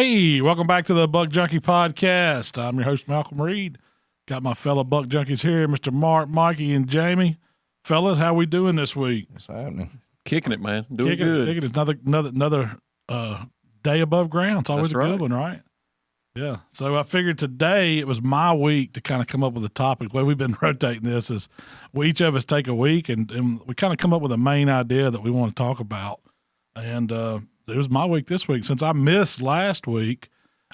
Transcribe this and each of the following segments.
Hey, welcome back to the Buck Junkie podcast. I'm your host, Malcom Reed. Got my fellow Buck Junkies here, Mr. Mark, Mikey, and Jamie. Fellas, how we doing this week? What's happening? Kicking it, man. Doing good. Kicking it. Another day above ground. It's always a good one, right? Yeah. So I figured today it was my week to kind of come up with a topic. The way we've been rotating this is each of us take a week and we kind of come up with a main idea that we want to talk about. And it was my week this week. Since I missed last week,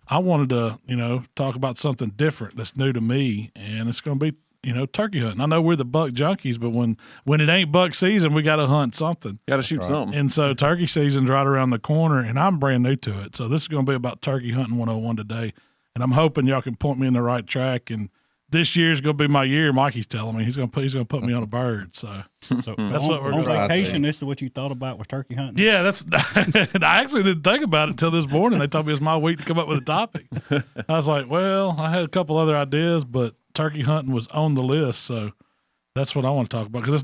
I wanted to, talk about something different that's new to me, and it's going to be, turkey hunting. I know we're the Buck Junkies, but when it ain't buck season, we got to hunt something. Got to shoot something. And so turkey season's right around the corner, and I'm brand new to it. So this is going to be about turkey hunting 101 today, and I'm hoping y'all can point me in the right track. And this year's going to be my year. Mikey's telling me he's going to put me on a bird. So that's what we're on going to vacation. This is what you thought about with turkey hunting. Yeah, that's. I actually didn't think about it until this morning. They told me it was my week to come up with a topic. I was like, well, I had a couple other ideas, but turkey hunting was on the list, so that's what I want to talk about. Because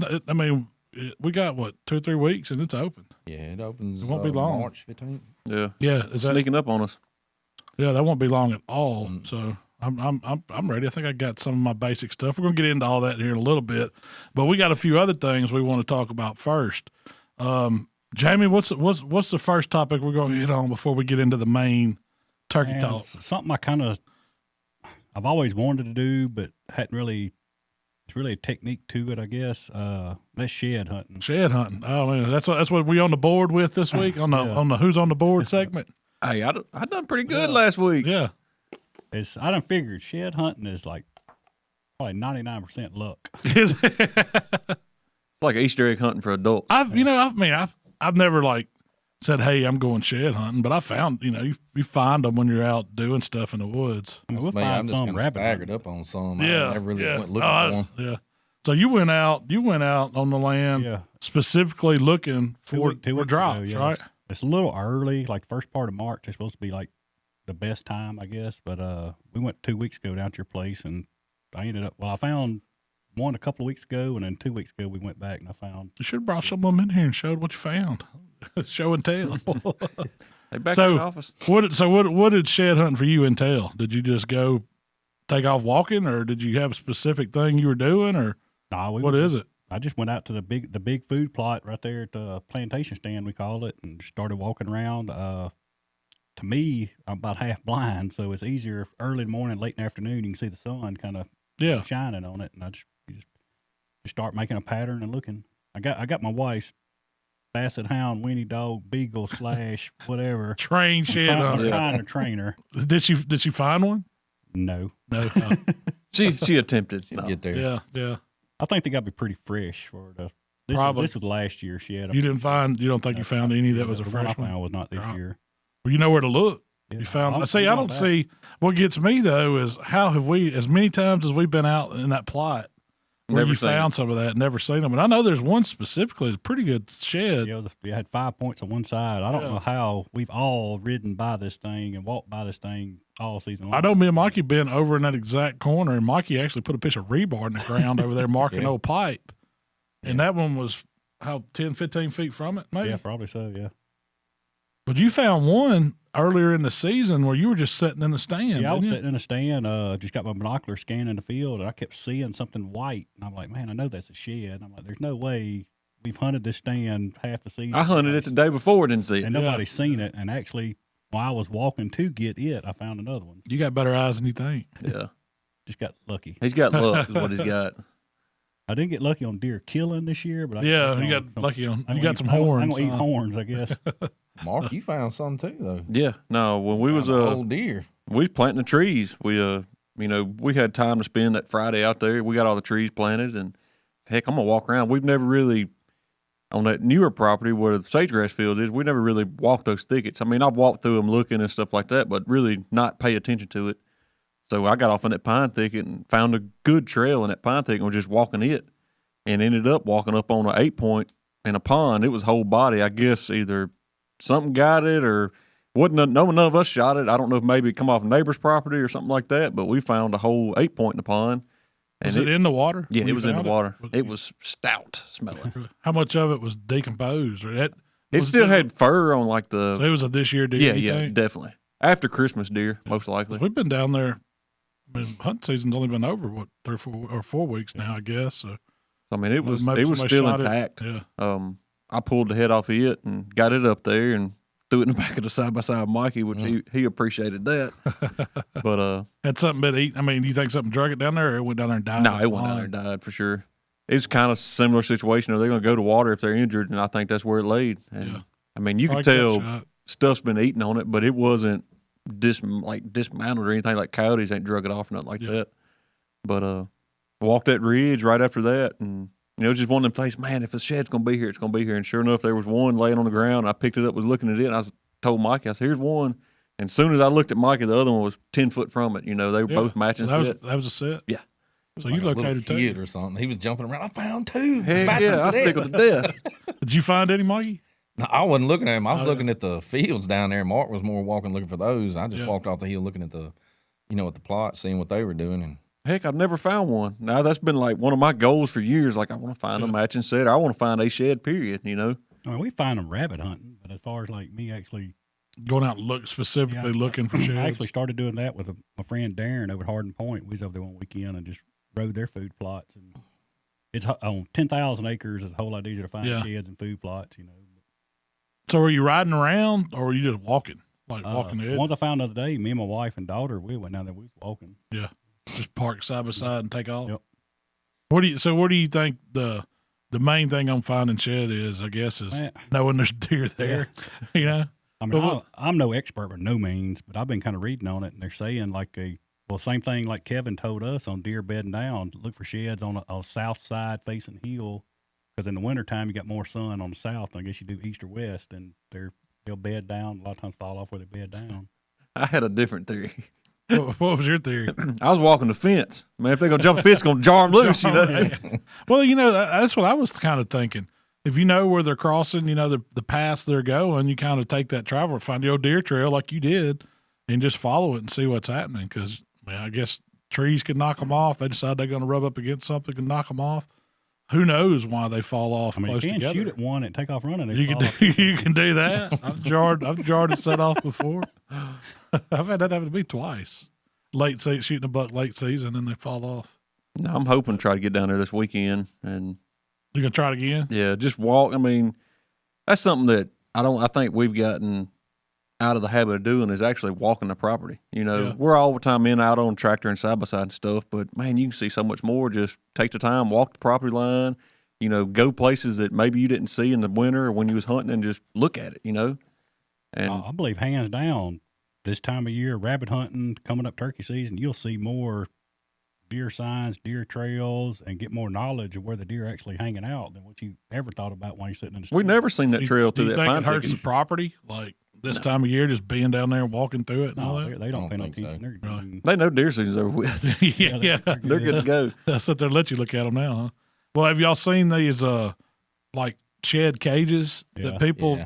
we got 2 or 3 weeks and it's open. Yeah, it opens. It won't be long. March 15th. Yeah. Is Sneaking up on us. Yeah, that won't be long at all. So I'm ready. I think I got some of my basic stuff. We're gonna get into all that here in a little bit, but we got a few other things we want to talk about first. Jamie, what's the first topic we're gonna hit on before we get into the main turkey talk? Something I've always wanted to do, but hadn't really. It's really a technique to it, I guess. That's shed hunting. Shed hunting. Oh man, that's what we on the board with this week on the Who's on the Board segment. Hey, I done pretty good last week. Yeah. I done figured shed hunting is like probably 99% luck. Is it? It's like Easter egg hunting for adults. I've never said, hey, I'm going shed hunting, but I found, you find them when you're out doing stuff in the woods. I mean, we'll I'm find just some gonna rabbit staggered hunting. up on some. Yeah. I never really went looking for them. Yeah. So you went out on the land specifically looking for drops, right? It's a little early, like first part of March. It's supposed to be like the best time, I guess. But we went 2 weeks ago down to your place, and I found one a couple of weeks ago, and then 2 weeks ago we went back and I found. You should have brought some of them in here and showed what you found. Show and tell. Hey, back in the office. What did shed hunting for you entail? Did you just go take off walking, or did you have a specific thing you were doing, or what is it? I just went out to the big food plot right there at the plantation stand, we call it, and started walking around. To me, I'm about half blind, so it's easier early in the morning, late in the afternoon. You can see the sun kind of shining on it, and you just start making a pattern and looking. I got my wife's basset hound, weenie dog, beagle / whatever train shed hunter. I'm trying to train her. Did she find one? No. She attempted. To get there. Yeah. I think they got to be pretty fresh for the. This was last year. She had. You don't think you found any that was a fresh one? I was not this year. Well, you know where to look. Yeah, you found. I don't see. What gets me though is how have we, as many times as we've been out in that plot, where you found some of that, never seen them. And I know there's one specifically, a pretty good shed. Yeah, we had 5 points on one side. I don't know how we've all ridden by this thing and walked by this thing all season long. I know me and Mikey been over in that exact corner, and Mikey actually put a piece of rebar in the ground over there marking old pipe. And that one was, 10, 15 feet from it, maybe? Yeah, probably so, yeah. But you found one earlier in the season where you were just sitting in the stand. Yeah, I was sitting in a stand, just got my binocular scanning the field, and I kept seeing something white. And I'm like, man, I know that's a shed. I'm like, there's no way we've hunted this stand half the season. I hunted it the day before, didn't see it. And nobody's seen it. And actually, while I was walking to get it, I found another one. You got better eyes than you think. Yeah. Just got lucky. He's got luck is what he's got. I didn't get lucky on deer killing this year, but you got lucky on. You got some horns. I'm gonna eat horns, I guess. Mark, you found some too, though. Yeah. No, when we was old deer, we was planting the trees. We we had time to spend that Friday out there. We got all the trees planted, and heck, I'm gonna walk around. We've never really on that newer property where the sagegrass field is. We never really walked those thickets. I mean, I've walked through them looking and stuff like that, but really not pay attention to it. So I got off in that pine thicket and found a good trail in that pine thicket and was just walking it, and ended up walking up on an 8-point in a pond. It was whole body. I guess either something got it or none of us shot it. I don't know if maybe it come off a neighbor's property or something like that, but we found a whole 8-point in the pond. Was it in the water? Yeah, it was in the water. It was stout smelling. How much of it was decomposed? Or it still had fur on like the. So it was a this year deal. Yeah, definitely. After Christmas deer, most likely. We've been down there. I mean, hunting season's only been over, 3 or 4 weeks now, I guess. So I mean, it was maybe still somebody shot intact. it. Yeah. I pulled the head off of it and got it up there and threw it in the back of the side-by-side Mikey, which he appreciated that. But had something been eaten. I mean, do you think something drug it down there, or it went down there and died? No, it went down there and died for sure. It's kind of similar situation. Are they going to go to water if they're injured? And I think that's where it laid. And, I mean, you could tell stuff's been eaten on it, but it wasn't dismantled or anything. Like coyotes ain't drug it off or nothing like that. But walked that ridge right after that, and just one of them places. Man, if the shed's going to be here, it's going to be here. And sure enough, there was one laying on the ground. I picked it up, was looking at it, and I told Mikey, I said, "Here's one." And as soon as I looked at Mikey, the other one was 10 foot from it. They were both matching. So set. That was a set. Yeah. So like you located kid or something. He was jumping around. I found 2. Heck yeah, I was tickled to death. Did you find any, Mikey? No, I wasn't looking at him. I was looking at the fields down there. Mark was more walking looking for those. I just walked off the hill looking at the, at the plot, seeing what they were doing. And heck, I've never found one. Now that's been like one of my goals for years. Like I want to find a matching set. I want to find a shed. Period. I mean, we find them rabbit hunting, but as far as like me actually going out and looking for sheds. I actually started doing that with my friend Darren over at Hardin Point. We was over there one weekend and just rode their food plots. And it's on 10,000 acres. It's a whole lot easier to find sheds and food plots. So were you riding around, or were you just walking, walking the edge? Once I found the other day, me and my wife and daughter, we went down there. We was walking. Yeah, just park side by side and take off. Yep. What do you think the main thing on finding shed is? I guess is knowing there's deer there. I mean, I'm no expert by no means, but I've been kind of reading on it, and they're saying same thing like Kevin told us on deer bedding down. Look for sheds on a south side facing hill, because in the wintertime you got more sun on the south. I guess you do east or west, and they'll bed down. A lot of times fall off where they bed down. I had a different theory. What was your theory? I was walking the fence. Man, if they're going to jump a fence, it's going to jar them loose, Well, that's what I was kind of thinking. If you know where they're crossing, the paths they're going, you kind of take that travel, find the old deer trail like you did, and just follow it and see what's happening. Because, I guess trees could knock them off. They decide they're going to rub up against something and knock them off. Who knows why they fall off close together? You can shoot at one and take off running. You can do that. I've jarred and set off before. I've had that happen to me twice. Shooting a buck late season, and they fall off. No, I'm hoping to try to get down there this weekend. And you're gonna try it again? Yeah, just walk. I mean, that's something that I think we've gotten out of the habit of doing, is actually walking the property. We're all the time out on tractor and side by side and stuff, but man, you can see so much more. Just take the time, walk the property line. Go places that maybe you didn't see in the winter or when you was hunting, and just look at it. And I believe hands down, this time of year, rabbit hunting, coming up turkey season, you'll see more deer signs, deer trails, and get more knowledge of where the deer are actually hanging out than what you ever thought about when you're sitting in the store. We've never seen that trail through that pine. Do you think it hurts the property? Like this time of year, just being down there and walking through it and all that? They don't pay no attention. So. They know deer season's over with. yeah. They're good to go. They'll sit there and let you look at them now, huh? Well, have y'all seen these, shed cages that people?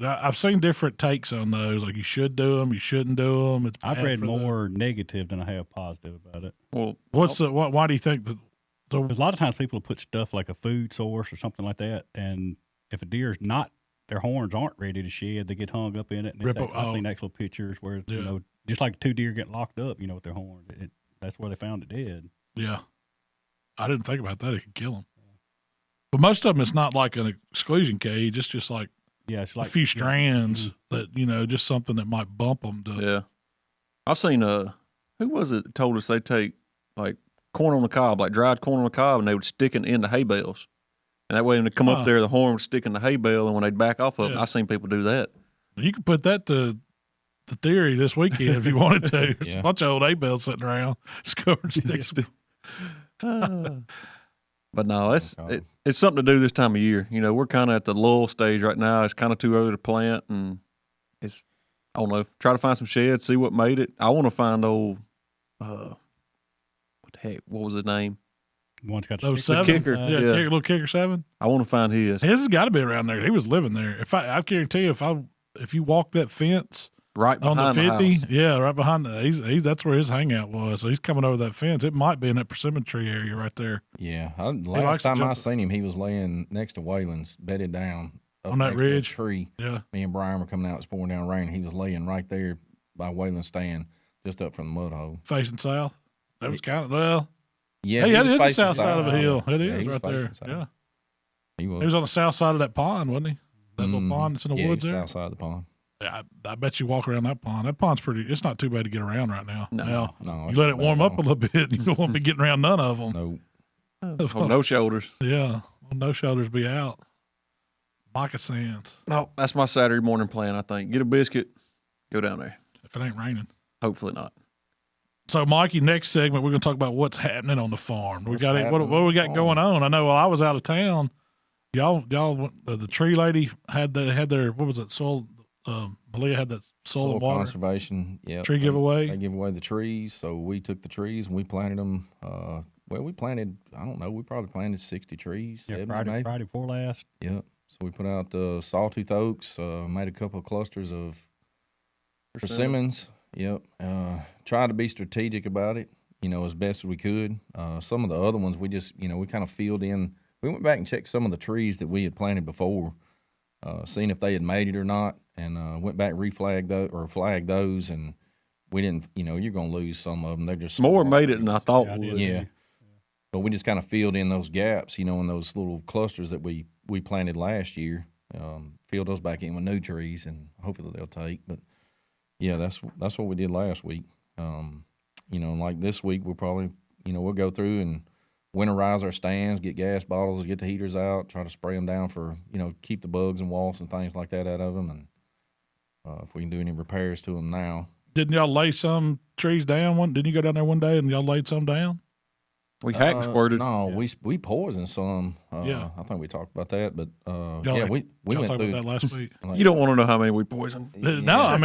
I've seen different takes on those. Like you should do them, you shouldn't do them. I've read more negative than I have positive about it. Well, why do you think that? Because a lot of times people put stuff like a food source or something like that, and if a deer's not, their horns aren't ready to shed, they get hung up in it. And I've seen actual pictures where just like 2 deer getting locked up, with their horns. That's where they found it dead. Yeah, I didn't think about that. It could kill them. But most of them, it's not like an exclusion cage. It's just like it's like a few strands that, just something that might bump them. I've seen, who was it that told us they take like corn on the cob, like dried corn on the cob, and they would stick it in the hay bales. And that way when they come up there, the horn would stick in the hay bale, and when they'd back off of it, I've seen people do that. You could put that to the theory this weekend if you wanted to. There's a bunch of old hay bales sitting around. But no, it's something to do this time of year. We're kind of at the lull stage right now. It's kind of too early to plant, and I don't know, try to find some sheds, see what made it. I want to find old, what the heck, what was his name? One's got those the kicker. Little kicker 7. I want to find his. His has got to be around there. He was living there. I guarantee you, if you walk that fence right behind on the 50, house. Right behind that's where his hangout was. So he's coming over that fence. It might be in that persimmon tree area right there. Yeah, last time I seen him, he was laying next to Waylon's, bedded down on that ridge tree. Yeah, me and Brian were coming out. It's pouring down rain. He was laying right there by Wayland Stand, just up from the mud hole. Facing south. That was kind of, well. Yeah, Hey, that is the facing south side of a hill. It is was right there. south. Yeah. He was. He was on the south side of that pond, wasn't he? That little pond that's in the woods there. South side of the pond. Yeah, I bet you walk around that pond. That pond's pretty. It's not too bad to get around right now. No. You let it warm up a little bit. You don't want to be getting around none of them. No. Oh, no shoulders. Yeah, no shoulders be out. Moccasins. No, that's my Saturday morning plan. I think get a biscuit, go down there. If it ain't raining. Hopefully not. So, Mikey, next segment we're going to talk about what's happening on the farm. What we got going on? I know while I was out of town, y'all, the tree lady had their what was it? Soil. Malia had that soil and water conservation. Yeah, tree giveaway. They give away the trees, so we took the trees and we planted them. We planted. I don't know. We probably planted 60 trees. Yeah, Friday before last. Yep. So we put out the sawtooth oaks. Made a couple of clusters of persimmons. Yep. Tried to be strategic about it, as best as we could. Some of the other ones we just, we kind of filled in. We went back and checked some of the trees that we had planted before, seeing if they had made it or not, and went back and flagged those, and we didn't, you're going to lose some of them. They're just more made it than I thought would. Yeah. But we just kind of filled in those gaps, in those little clusters that we planted last year, filled those back in with new trees, and hopefully they'll take. But yeah, that's what we did last week. Like this week, we'll probably, we'll go through and winterize our stands, get gas bottles, get the heaters out, try to spray them down for, keep the bugs and wasps and things like that out of them. And if we can do any repairs to them now. Didn't y'all lay some trees down? Didn't you go down there one day and y'all laid some down? We hack and squirted. No, we poisoned some. Yeah. I think we talked about that, but we went through through that last week. You don't want to know how many we poisoned. No.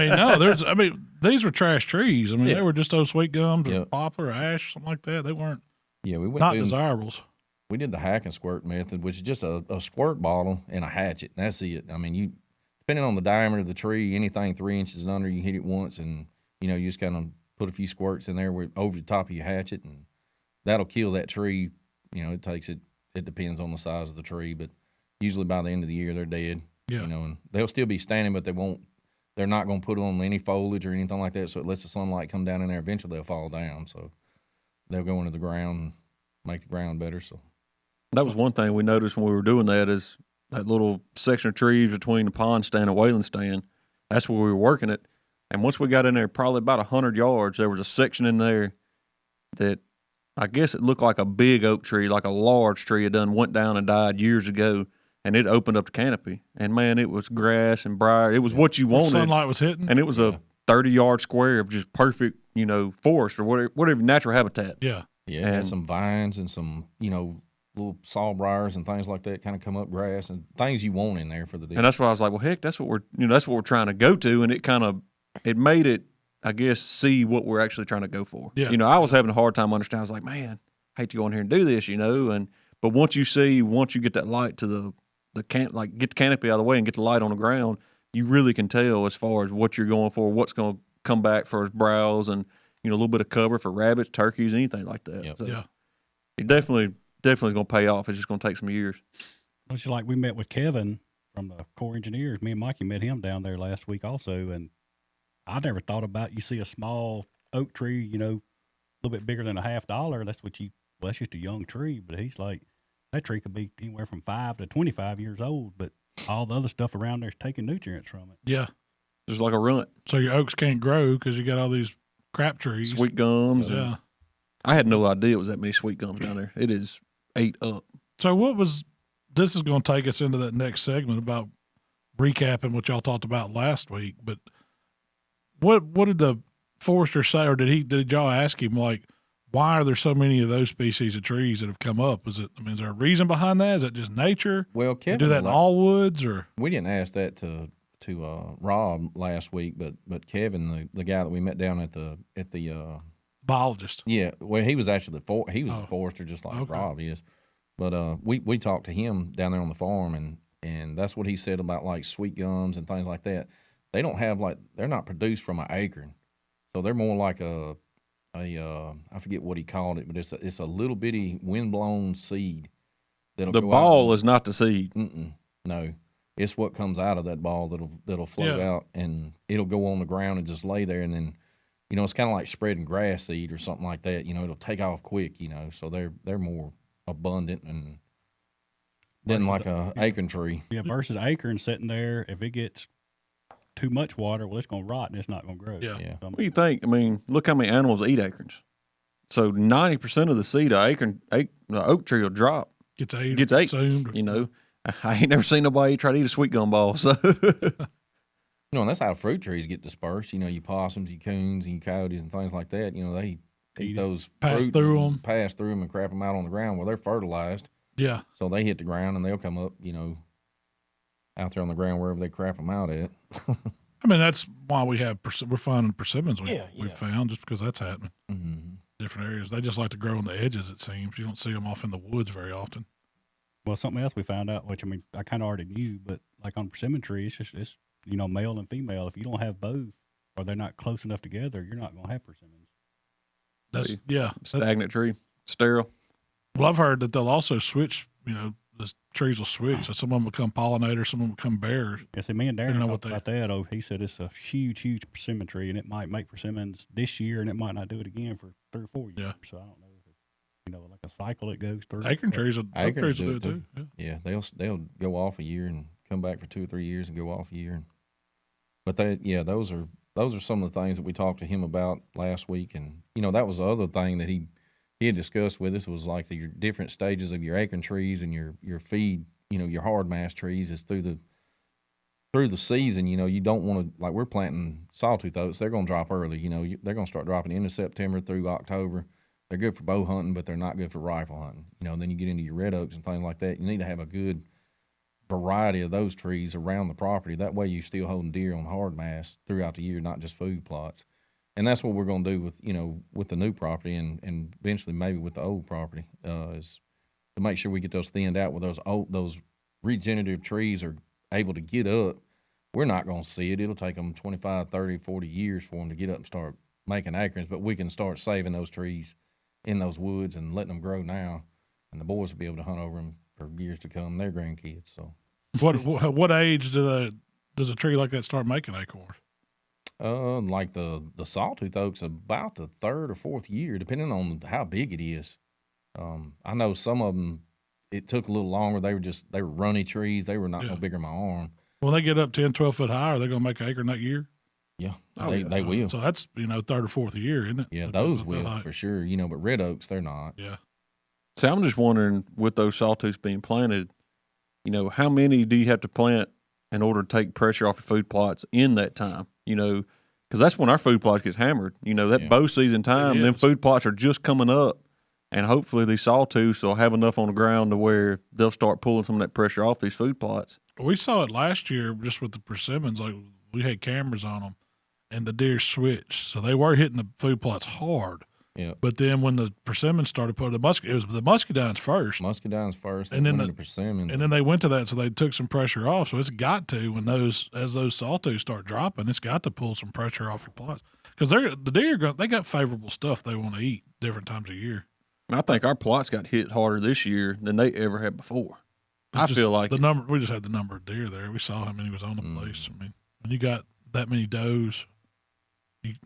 These were trash trees. They were just those sweet gums or Yep. poplar or ash, something like that. They weren't we went not through desirables. We did the hack and squirt method, which is just a squirt bottle and a hatchet. And that's it. You depending on the diameter of the tree, anything 3 inches and under, you hit it once, and you just kind of put a few squirts in there over the top of your hatchet, and that'll kill that tree. It takes it. It depends on the size of the tree, but usually by the end of the year they're dead. Yeah. And they'll still be standing, but they're not going to put on any foliage or anything like that. So it lets the sunlight come down in there. Eventually they'll fall down. So they'll go into the ground and make the ground better. So that was one thing we noticed when we were doing that is that little section of trees between the pond stand and Wayland stand. That's where we were working it. And once we got in there, probably about 100 yards, there was a section in there that I guess it looked like a big oak tree, like a large tree. It went down and died years ago, and it opened up the canopy. And, man, it was grass and briar. It was what you wanted. Sunlight was hitting. And it was a 30-yard square of just perfect, forest or whatever natural habitat. Yeah. Yeah, and some vines and some, little sawbriars and things like that kind of come up, grass and things you want in there for the deer. And that's why I was like, well, heck, that's what we're trying to go to. And it made it, I guess, see what we're actually trying to go for. Yeah. I was having a hard time understanding. I was like, man, I hate to go in here and do this, but once you get that light to get the canopy out of the way and get the light on the ground, you really can tell as far as what you're going for, what's going to come back for his browse, and, a little bit of cover for rabbits, turkeys, anything like that. Yep. So Yeah. it definitely is going to pay off. It's just going to take some years. It's just like we met with Kevin from the Corps Engineers. Me and Mikey met him down there last week also, and I never thought about, you see a small oak tree, a little bit bigger than $50. That's just a young tree. But he's like, that tree could be anywhere from 5 to 25 years old, but all the other stuff around there is taking nutrients from it. Yeah. Just like a runt. So your oaks can't grow because you got all these crap trees. Sweet gums. Yeah. I had no idea it was that many sweet gums down there. It is ate up. So this is going to take us into that next segment about recapping what y'all talked about last week, but what did the forester say, or did y'all ask him, like, why are there so many of those species of trees that have come up? Is there a reason behind that? Is it just nature? Well, Kevin, they do that in all woods, or we didn't ask that to Rob last week, but Kevin, the guy that we met down at the biologist. Yeah, well, he was actually a forester just like Rob is, but we talked to him down there on the farm, and that's what he said about like sweet gums and things like that. They don't have they're not produced from an acorn, so they're more like a I forget what he called it, but it's a little bitty windblown seed. The ball is not the seed. No, It's what comes out of that ball that'll float out, and it'll go on the ground and just lay there, and then, you know, it's kind of like spreading grass seed or something like that. You know, it'll take off quick. You know, so they're more abundant and than like a acorn tree. Yeah, versus acorn sitting there, if it gets too much water, well, it's going to rot and it's not going to grow. Yeah. So, What do you think? I mean, look how many animals eat acorns. So 90% of the seed of the oak tree will drop. Gets ate. Consumed. You know, I ain't never seen nobody try to eat a sweet gum ball. So, You know, and that's how fruit trees get dispersed. You know, you possums, you coons, and you coyotes and things like that. You know, they eat those pass fruit through and them, pass through them, and crap them out on the ground. Well, they're fertilized. Yeah. So they hit the ground and they'll come up, you know, out there on the ground wherever they crap them out at. I mean, that's why we're finding persimmons we found, just because that's happening. Mm-hmm. Different areas. They just like to grow on the edges, it seems. You don't see them off in the woods very often. well, something else we found out, which I mean, I kind of already knew, but like on persimmon trees, it's you know, male and female. If you don't have both, or they're not close enough together, you're not going to have persimmons. stagnant tree, sterile. Well, I've heard that they'll also switch. You know, the trees will switch. So some of them become pollinators, some of them become bearers. Yeah, see, me and Darren talked about that. Oh, he said it's a huge, huge persimmon tree, and it might make persimmons this year, and it might not do it again for 3 or 4 years. Yeah. So I don't know if it's, you know, like a cycle it goes through. Acorn trees will do it too. Yeah, they'll go off a year and come back for 2 or 3 years and go off a year. But those are some of the things that we talked to him about last week, and you know, that was the other thing that he had discussed with us was like your different stages of your acorn trees and your feed, you know, your hard mass trees is through the season. You know, you don't want to, like, we're planting sawtooth oaks. They're going to drop early. You know, they're going to start dropping into September through October. They're good for bow hunting, but they're not good for rifle hunting. You know, and then you get into your red oaks and things like that. You need to have a good variety of those trees around the property. That way you're still holding deer on hard mass throughout the year, not just food plots. And that's what we're going to do with, you know, with the new property and eventually maybe with the old property, is to make sure we get those thinned out where those regenerative trees are able to get up. We're not going to see it. It'll take them 25, 30, 40 years for them to get up and start making acorns, but we can start saving those trees in those woods and letting them grow now, and the boys will be able to hunt over them for years to come, their grandkids. So, what age does a tree like that start making acorns? Like the sawtooth oak's about the 3rd or 4th year, depending on how big it is. I know some of them, it took a little longer. They were runny trees. They were not no bigger than my arm. When they get up 10, 12 foot high, are they going to make an acorn that year? Yeah, they will. So that's, you know, 3rd or 4th year, isn't it? Yeah, those will for sure. You know, but red oaks, they're not. Yeah. So I'm just wondering, with those sawtooths being planted, you know, how many do you have to plant in order to take pressure off your food plots in that time? You know, because that's when our food plots gets hammered. You know, that bow season time, them food plots are just coming up, and hopefully these sawtooths will have enough on the ground to where they'll start pulling some of that pressure off these food plots. We saw it last year just with the persimmons. Like, we had cameras on them, and the deer switched, so they were hitting the food plots hard. Yeah. But then when the persimmons started putting it was the muscadines first. Muscadines first, and then the persimmons. And then they went to that, so they took some pressure off. So it's got to, as those sawtooths start dropping, it's got to pull some pressure off your plots. Because the deer, they got favorable stuff they want to eat different times of year. I think our plots got hit harder this year than they ever had before. I feel like we just had the number of deer there. We saw how many was on the place. I mean, when you got that many does,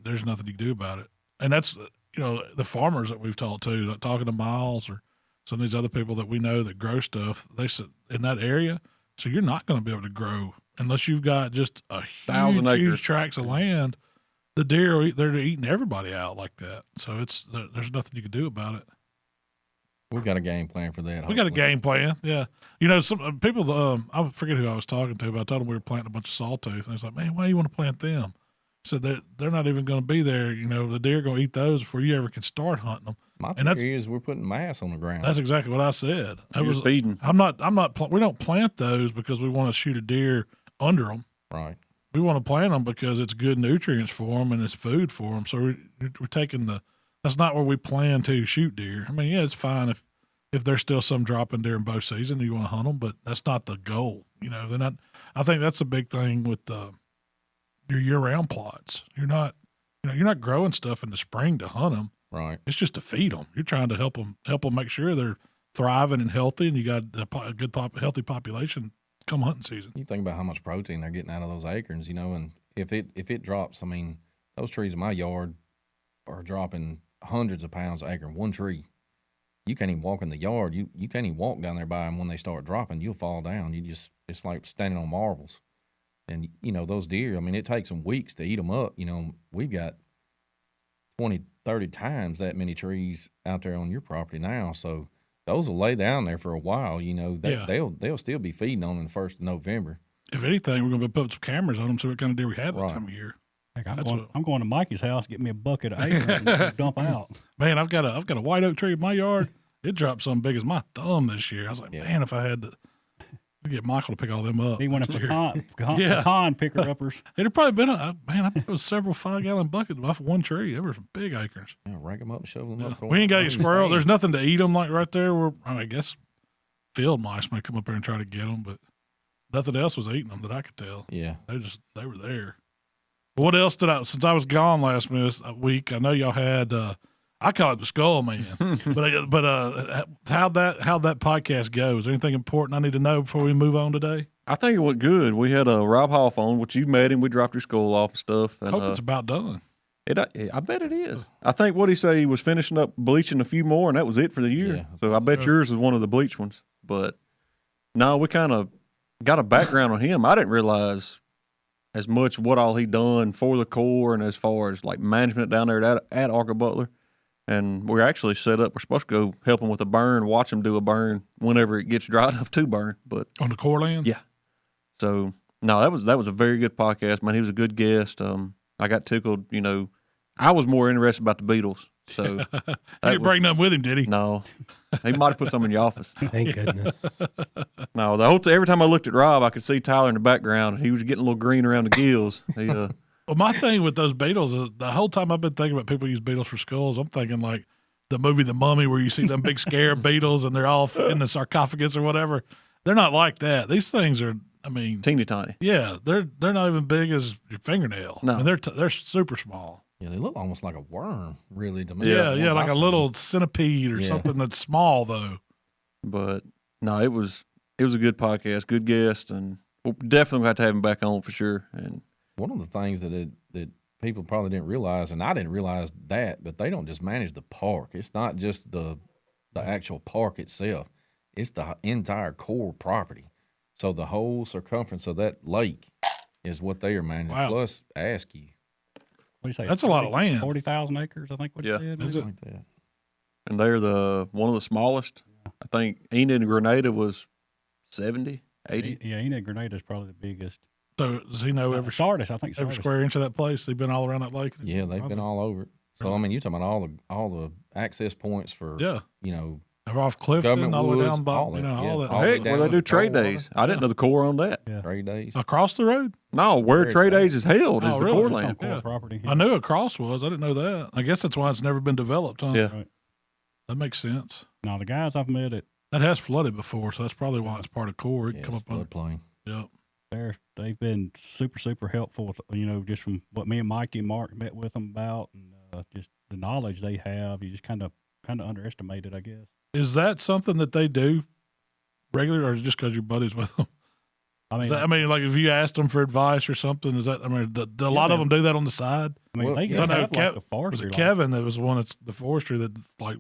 there's nothing you can do about it. And that's, you know, the farmers that we've talked to, like talking to Miles or some of these other people that we know that grow stuff, they said in that area, so you're not going to be able to grow unless you've got just a huge tracts of land. The deer, they're eating everybody out like that. So there's nothing you can do about it. We've got a game plan for that. We got a game plan, yeah. You know, some people, I forget who I was talking to, but I told them we were planting a bunch of sawtooth, and it's like, man, why do you want to plant them? So they're not even going to be there. You know, the deer are going to eat those before you ever can start hunting them. My theory is we're putting mass on the ground. That's exactly what I said. Feeding. We don't plant those because we want to shoot a deer under them. Right. We want to plant them because it's good nutrients for them and it's food for them. So we're taking that's not where we plan to shoot deer. I mean, yeah, it's fine if there's still some dropping during bow season and you want to hunt them, but that's not the goal. You know, and I think that's a big thing with your year-round plots. You're not growing stuff in the spring to hunt them. Right. It's just to feed them. You're trying to help them make sure they're thriving and healthy, and you got a good healthy population come hunting season. You think about how much protein they're getting out of those acorns, and if it drops, I mean, those trees in my yard are dropping hundreds of pounds of acorn, one tree. You can't even walk in the yard. You can't even walk down there by them when they start dropping. You'll fall down. It's like standing on marbles. And, those deer, I mean, it takes them weeks to eat them up. We've got 20, 30 times that many trees out there on your property now. So those will lay down there for a while. They'll still be feeding on them the 1st of November. If anything, we're going to be putting some cameras on them so what kind of deer we have that time of year. Heck, I'm going to Mikey's house, get me a bucket of acorns and dump out. Man, I've got a white oak tree in my yard. It dropped something big as my thumb this year. I was like, man, if I had to get Michael to pick all them up. He went to pecan picker-uppers. It'd have probably been, I think it was several 5-gallon buckets off of one tree. There were some big acorns. Yeah, rank them up and shovel them up. We ain't got any squirrel. There's nothing to eat them like right there. I guess field mice might come up there and try to get them, but nothing else was eating them that I could tell. Yeah. They were there. But what else since I was gone last week, I know y'all had, I call it the Skull Man, but how'd that podcast go? Is there anything important I need to know before we move on today? I think it went good. We had Rob Hoff on, which you met him. We dropped your skull off and stuff. And, hope it's about done. I bet it is. I think what he said, he was finishing up bleaching a few more, and that was it for the year. Yeah, so I bet yours was one of the bleached ones. But no, we kind of got a background on him. I didn't realize as much what all he done for the Corps and as far as like management down there at Arca Butler. And we're actually set up. We're supposed to go help him with a burn, watch him do a burn whenever it gets dry enough to burn. But on the Corps land, yeah. So no, that was a very good podcast, man. He was a good guest. I got tickled. I was more interested about the Beatles. So he didn't bring nothing with him, did he? No, he might have put some in your office. Thank goodness. No, every time I looked at Rob, I could see Tyler in the background. He was getting a little green around the gills. Well, my thing with those beetles is the whole time I've been thinking about people use beetles for skulls, I'm thinking like the movie The Mummy where you see them big scare beetles and they're all in the sarcophagus or whatever. They're not like that. These things are, I mean, teeny tiny. Yeah, they're not even big as your fingernail. No, I mean, they're super small. Yeah, they look almost like a worm, really, to me. Yeah, like a little centipede or something that's small though. But no, it was a good podcast, good guest, and we'll definitely have to have him back on for sure. And one of the things that people probably didn't realize, and I didn't realize that, but they don't just manage the park. It's not just the actual park itself. It's the entire Corps property. So the whole circumference of that lake is what they are managing, plus Askew. What do you say? That's a lot of land. 40,000 acres, I think what you said. Is it? Like that. And they're one of the smallest. I think Enid and Grenada was 70, 80. Yeah, Enid Grenada is probably the biggest. So does he know every Sardis? I think every square inch of that place? They've been all around that lake. Yeah, they've been all over it. So Really? I mean, you're talking about all the access points for They're off Clifton all the way down, all that. Heck, where they do trade days. I didn't know the Corps on that. Yeah. Trade days. Across the road? No, where trade days is held is the really? Corps It's land. Corps property. I knew across was. I didn't know that. I guess that's why it's never been developed, huh? Yeah. Right. That makes sense. Now, the guys I've met That has flooded before, so that's probably why it's part of Corps. It can come up on. floodplain. Yep. they've been super, super helpful with, just from what me and Mikey and Mark met with them about, and just the knowledge they have. You just kind of underestimate it, I guess. Is that something that they do regularly, or is it just because you're buddies with them? I mean, like if you asked them for advice or something, is that? I mean, do a lot of them do that on the side? I mean, they I know have like the forestry. Was it Kevin that was the one that's the forestry that like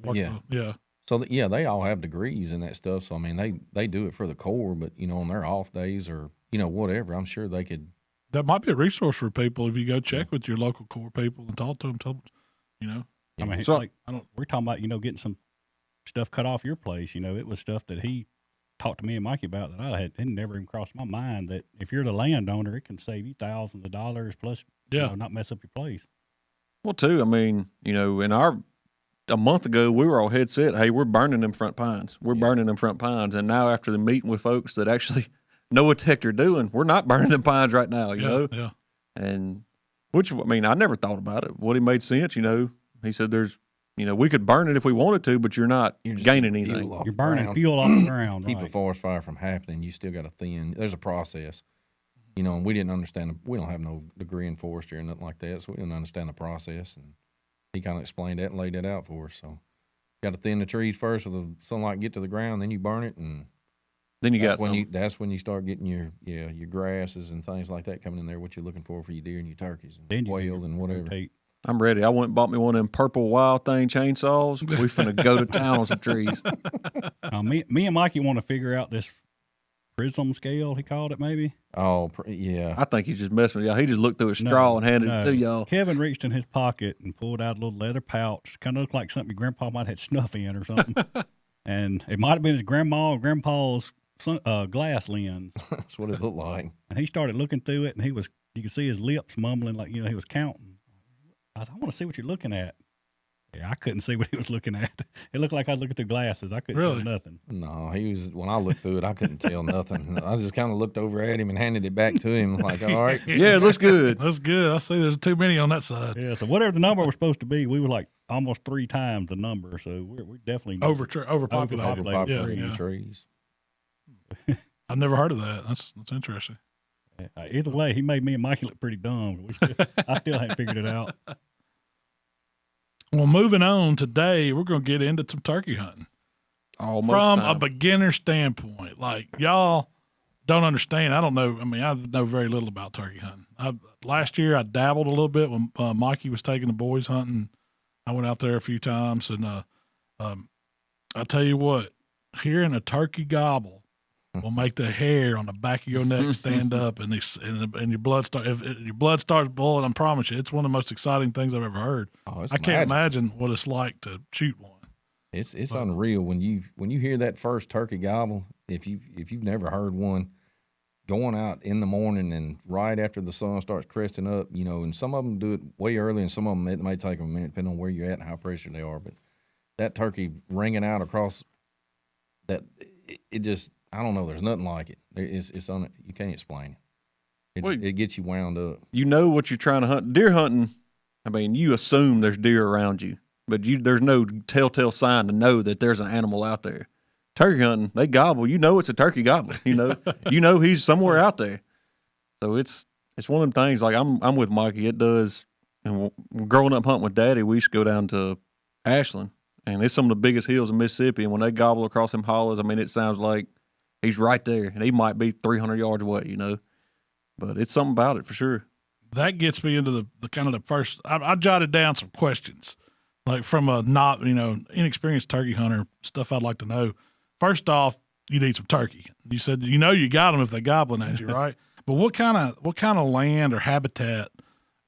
yeah. So they all have degrees in that stuff. So I mean, they do it for the Corps, but on their off days or whatever, I'm sure they could. That might be a resource for people if you go check with your local Corps people and talk to them. I mean, so, we're talking about getting some stuff cut off your place. It was stuff that he talked to me and Mikey about that it never even crossed my mind, that if you're the landowner, it can save you thousands of dollars plus, not mess up your place. Well, too, I mean, a month ago, we were all head set, hey, we're burning them front pines. We're burning them front pines. And now after the meeting with folks that actually know what the heck they're doing, we're not burning them pines right now, you know? Yeah. And which, I mean, I never thought about it. What he made sense, he said there's, we could burn it if we wanted to, but you're not gaining anything. You're burning fuel off the ground. Keep a forest fire from happening. You still got to thin. There's a process. And we didn't understand. We don't have no degree in forestry or nothing like that, so we didn't understand the process. And he kind of explained that and laid it out for us. So, got to thin the trees first so the sunlight get to the ground, then you burn it, and Then that's when you start getting your grasses and things like that coming in there. What you're looking for your deer and your turkeys and quail and whatever. I'm ready. I went and bought me one of them purple Wild Thing chainsaws. We finna go to town on some trees. Me and Mikey want to figure out this prism scale, he called it, maybe. Oh, yeah. I think he's just messing with y'all. He just looked through a straw and handed it to y'all. Kevin reached in his pocket and pulled out a little leather pouch. Kind of looked like something your grandpa might have had snuff in or something. And it might have been his grandma or grandpa's glass lens. That's what it looked like. And he started looking through it, and you could see his lips mumbling like, he was counting. I said, I want to see what you're looking at. Yeah, I couldn't see what he was looking at. It looked like I was looking through glasses. I couldn't tell nothing. No, when I looked through it, I couldn't tell nothing. I just kind of looked over at him and handed it back to him like, all right. Yeah, it looks good. That's good. I see there's too many on that side. Yeah, so whatever the number was supposed to be, we were like almost 3 times the number. So we're definitely overpopulated. Trees. I've never heard of that. That's interesting. Either way, he made me and Mikey look pretty dumb. I still haven't figured it out. Well, moving on, today we're going to get into some turkey hunting. From a beginner standpoint. Like, y'all don't understand. I don't know. I mean, I know very little about turkey hunting. Last year I dabbled a little bit when Mikey was taking the boys hunting. I went out there a few times, and I tell you what, hearing a turkey gobble will make the hair on the back of your neck stand up, and your blood starts boiling. I promise you, it's one of the most exciting things I've ever heard. I can't imagine what it's like to shoot one. It's unreal when you hear that first turkey gobble. If you've never heard one, going out in the morning and right after the sun starts cresting up, and some of them do it way early, and some of them it may take them a minute depending on where you're at and how pressure they are. But that turkey ringing out across that, it just, I don't know. There's nothing like it. It's on it. You can't explain it. It gets you wound up. You know what you're trying to hunt. Deer hunting, I mean, you assume there's deer around you, but there's no telltale sign to know that there's an animal out there. Turkey hunting, they gobble. You know it's a turkey gobbling. You know he's somewhere out there. So it's one of them things. Like I'm with Mikey. It does. And growing up hunting with Daddy, we used to go down to Ashland, and it's some of the biggest hills in Mississippi. And when they gobble across them hollows, I mean, it sounds like he's right there, and he might be 300 yards away, But it's something about it for sure. That gets me into the kind of the first. I jotted down some questions, like from a inexperienced turkey hunter, stuff I'd like to know. First off, you need some turkey. You said you got them if they're gobbling at you, right? But what kind of land or habitat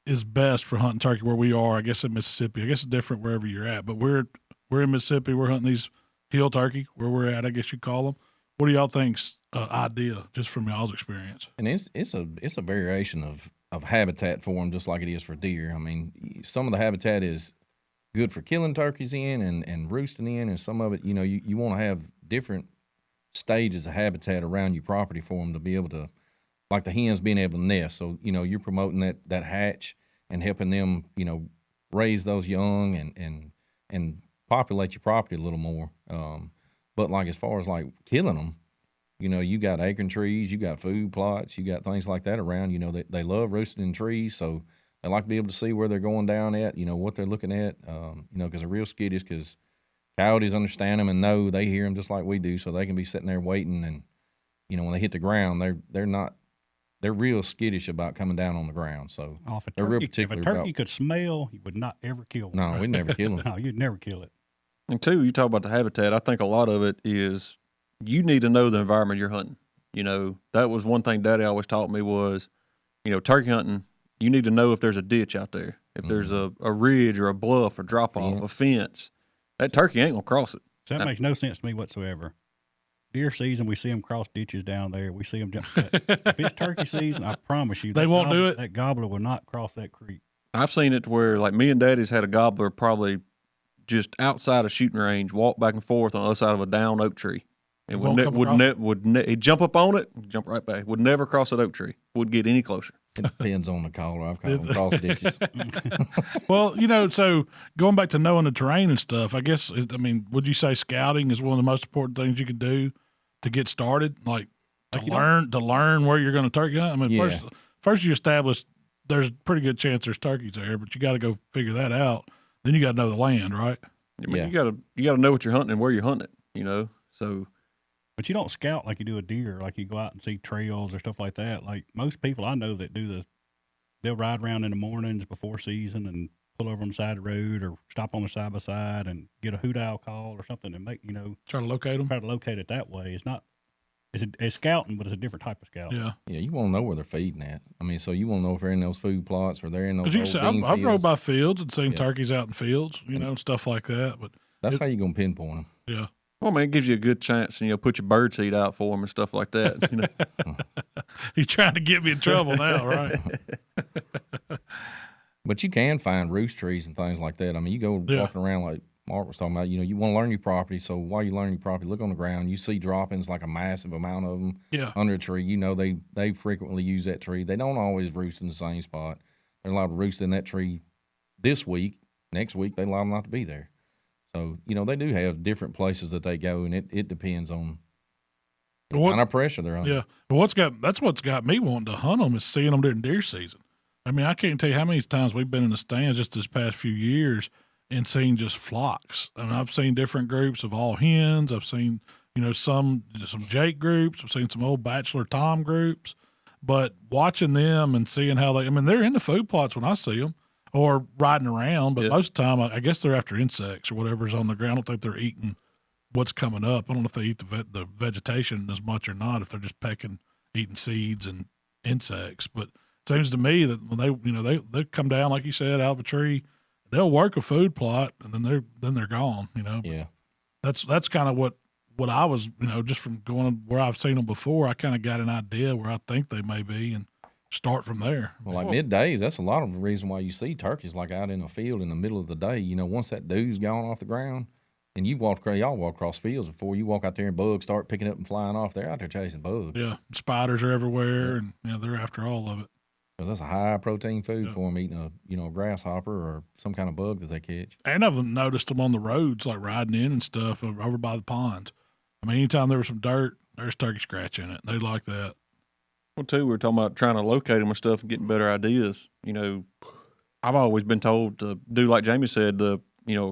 is best for hunting turkey where we are? I guess in Mississippi. I guess it's different wherever you're at, but we're in Mississippi. We're hunting these hill turkey where we're at. I guess you call them. What do y'all think's idea, just from y'all's experience? And it's a variation of habitat for them, just like it is for deer. I mean, some of the habitat is good for killing turkeys in and roosting in, and some of it, you want to have different stages of habitat around your property for them to be able to, like the hens being able to nest. So, you're promoting that hatch and helping them, raise those young and populate your property a little more. But like as far as like killing them, you got acorn trees, you got food plots, you got things like that around. They love roosting in trees, so they like to be able to see where they're going down at, what they're looking at, because they're real skittish, because coyotes understand them and know they hear them just like we do, so they can be sitting there waiting, and when they hit the ground, they're real skittish about coming down on the ground. So they're real particular. If a turkey could smell, you would not ever kill one. No, we'd never kill them. No, you'd never kill it. And two, you talk about the habitat. I think a lot of it is you need to know the environment you're hunting. That was one thing Daddy always taught me was, turkey hunting, you need to know if there's a ditch out there, if there's a ridge or a bluff or drop off, a fence. That turkey ain't gonna cross it. So that makes no sense to me whatsoever. Deer season, we see them cross ditches down there. We see them jump. If it's turkey season, I promise you, they won't do it. That gobbler will not cross that creek. I've seen it to where, like, me and Daddy's had a gobbler probably just outside of shooting range, walk back and forth on the other side of a down oak tree, and he'd jump up on it, jump right back. Would never cross that ook tree. Wouldn't get any closer. It depends on the caller. I've caught them cross ditches. Well, so going back to knowing the terrain and stuff, I guess, would you say scouting is one of the most important things you could do to get started? Like to learn where you're going to turkey hunt? First you establish there's a pretty good chance there's turkeys there, but you got to go figure that out. Then you got to know the land, right? You got to know what you're hunting and where you're hunting it, So But you don't scout like you do a deer, like you go out and see trails or stuff like that. Like most people I know that do they'll ride around in the mornings before season and pull over on the side of the road or stop on the side by side and get a hoot owl call or something and make, try to locate them. Try to locate it that way. It's scouting, but it's a different type of scout. Yeah. Yeah, you want to know where they're feeding at. I mean, so you want to know if they're in those food plots or they're in those old bean I've fields. rode by fields and seen turkeys out in fields, stuff like that. But that's how you're going to pinpoint them. Yeah. Well, man, it gives you a good chance, put your bird seed out for them and stuff like that. You're trying to get me in trouble now, right? But you can find roost trees and things like that. I mean, you go walking around like Mark was talking about, you want to learn your property. So while you learn your property, look on the ground. You see droppings, like a massive amount of them under a tree. They frequently use that tree. They don't always roost in the same spot. They're allowed to roost in that tree this week. Next week, they allow them not to be there. So, they do have different places that they go, and it depends on what kind of pressure they're under. Yeah. But that's what's got me wanting to hunt them is seeing them during deer season. I mean, I can't tell you how many times we've been in the stands just this past few years and seen just flocks. I mean, I've seen different groups of all hens. I've seen, some Jake groups. I've seen some old Bachelor Tom groups. But watching them and seeing how they're in the food plots when I see them or riding around. But most of the time, I guess they're after insects or whatever's on the ground. I don't think they're eating what's coming up. I don't know if they eat the vegetation as much or not, if they're just eating seeds and insects. But it seems to me that when they come down, like you said, out of a tree, they'll work a food plot and then they're gone, Yeah. That's kind of what I was, just from going where I've seen them before, I kind of got an idea where I think they may be and start from there. Well, like middays, that's a lot of the reason why you see turkeys like out in a field in the middle of the day. Once that dew's gone off the ground, and y'all walk across fields before, you walk out there and bugs start picking up and flying off. They're out there chasing bugs. Yeah, spiders are everywhere, and they're after all of it. Because that's a high protein food for them, eating a grasshopper or some kind of bug that they catch. And I've noticed them on the roads, like riding in and stuff over by the ponds. I mean, anytime there was some dirt, there's turkey scratch in it. They like that. Well, too, we were talking about trying to locate them and stuff and getting better ideas. I've always been told to do like Jamie said, the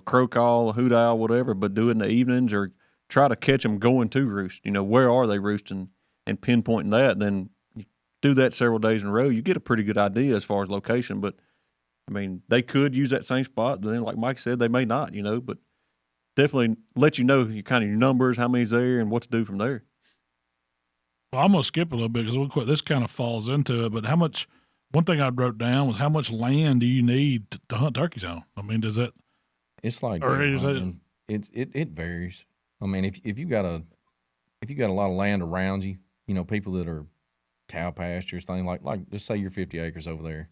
crow call, a hoot owl, whatever, but do it in the evenings or try to catch them going to roost. Where are they roosting and pinpointing that? Then you do that several days in a row, you get a pretty good idea as far as location. But I mean, they could use that same spot. Then, like Mike said, they may not. But definitely let your numbers, how many's there, and what to do from there. Well, I'm gonna skip a little bit because this kind of falls into it. But one thing I wrote down was how much land do you need to hunt turkeys on? I mean, does that? It's like, it varies. I mean, if you got a lot of land around you, people that are cow pastures, things like just say you're 50 acres over there.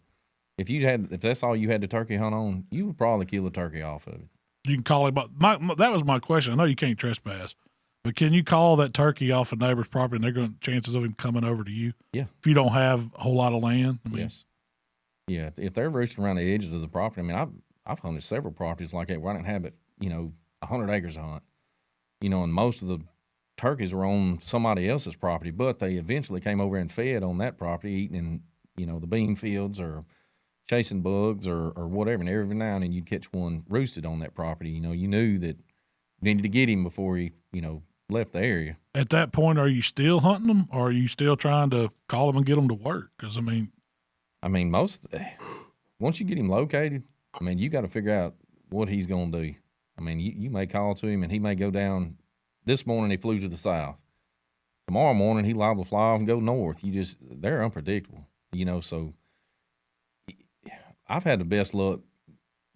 If that's all you had to turkey hunt on, you would probably kill a turkey off of it. You can call it. That was my question. I know you can't trespass, but can you call that turkey off a neighbor's property and they're going chances of him coming over to you? Yeah. If you don't have a whole lot of land. I mean, yes. Yeah. If they're roosting around the edges of the property, I mean, I've hunted several properties like that where I didn't have it, 100 acres to hunt, and most of the turkeys were on somebody else's property, but they eventually came over and fed on that property, eating in, the bean fields or chasing bugs or whatever. And every now and then you'd catch one roosted on that property. You knew that you needed to get him before he, left the area. At that point, are you still hunting them or are you still trying to call them and get them to work? Because, once you get him located, you got to figure out what he's going to do. You may call to him and he may go down. This morning he flew to the south. Tomorrow morning he liable to fly off and go north. They're unpredictable, so I've had the best luck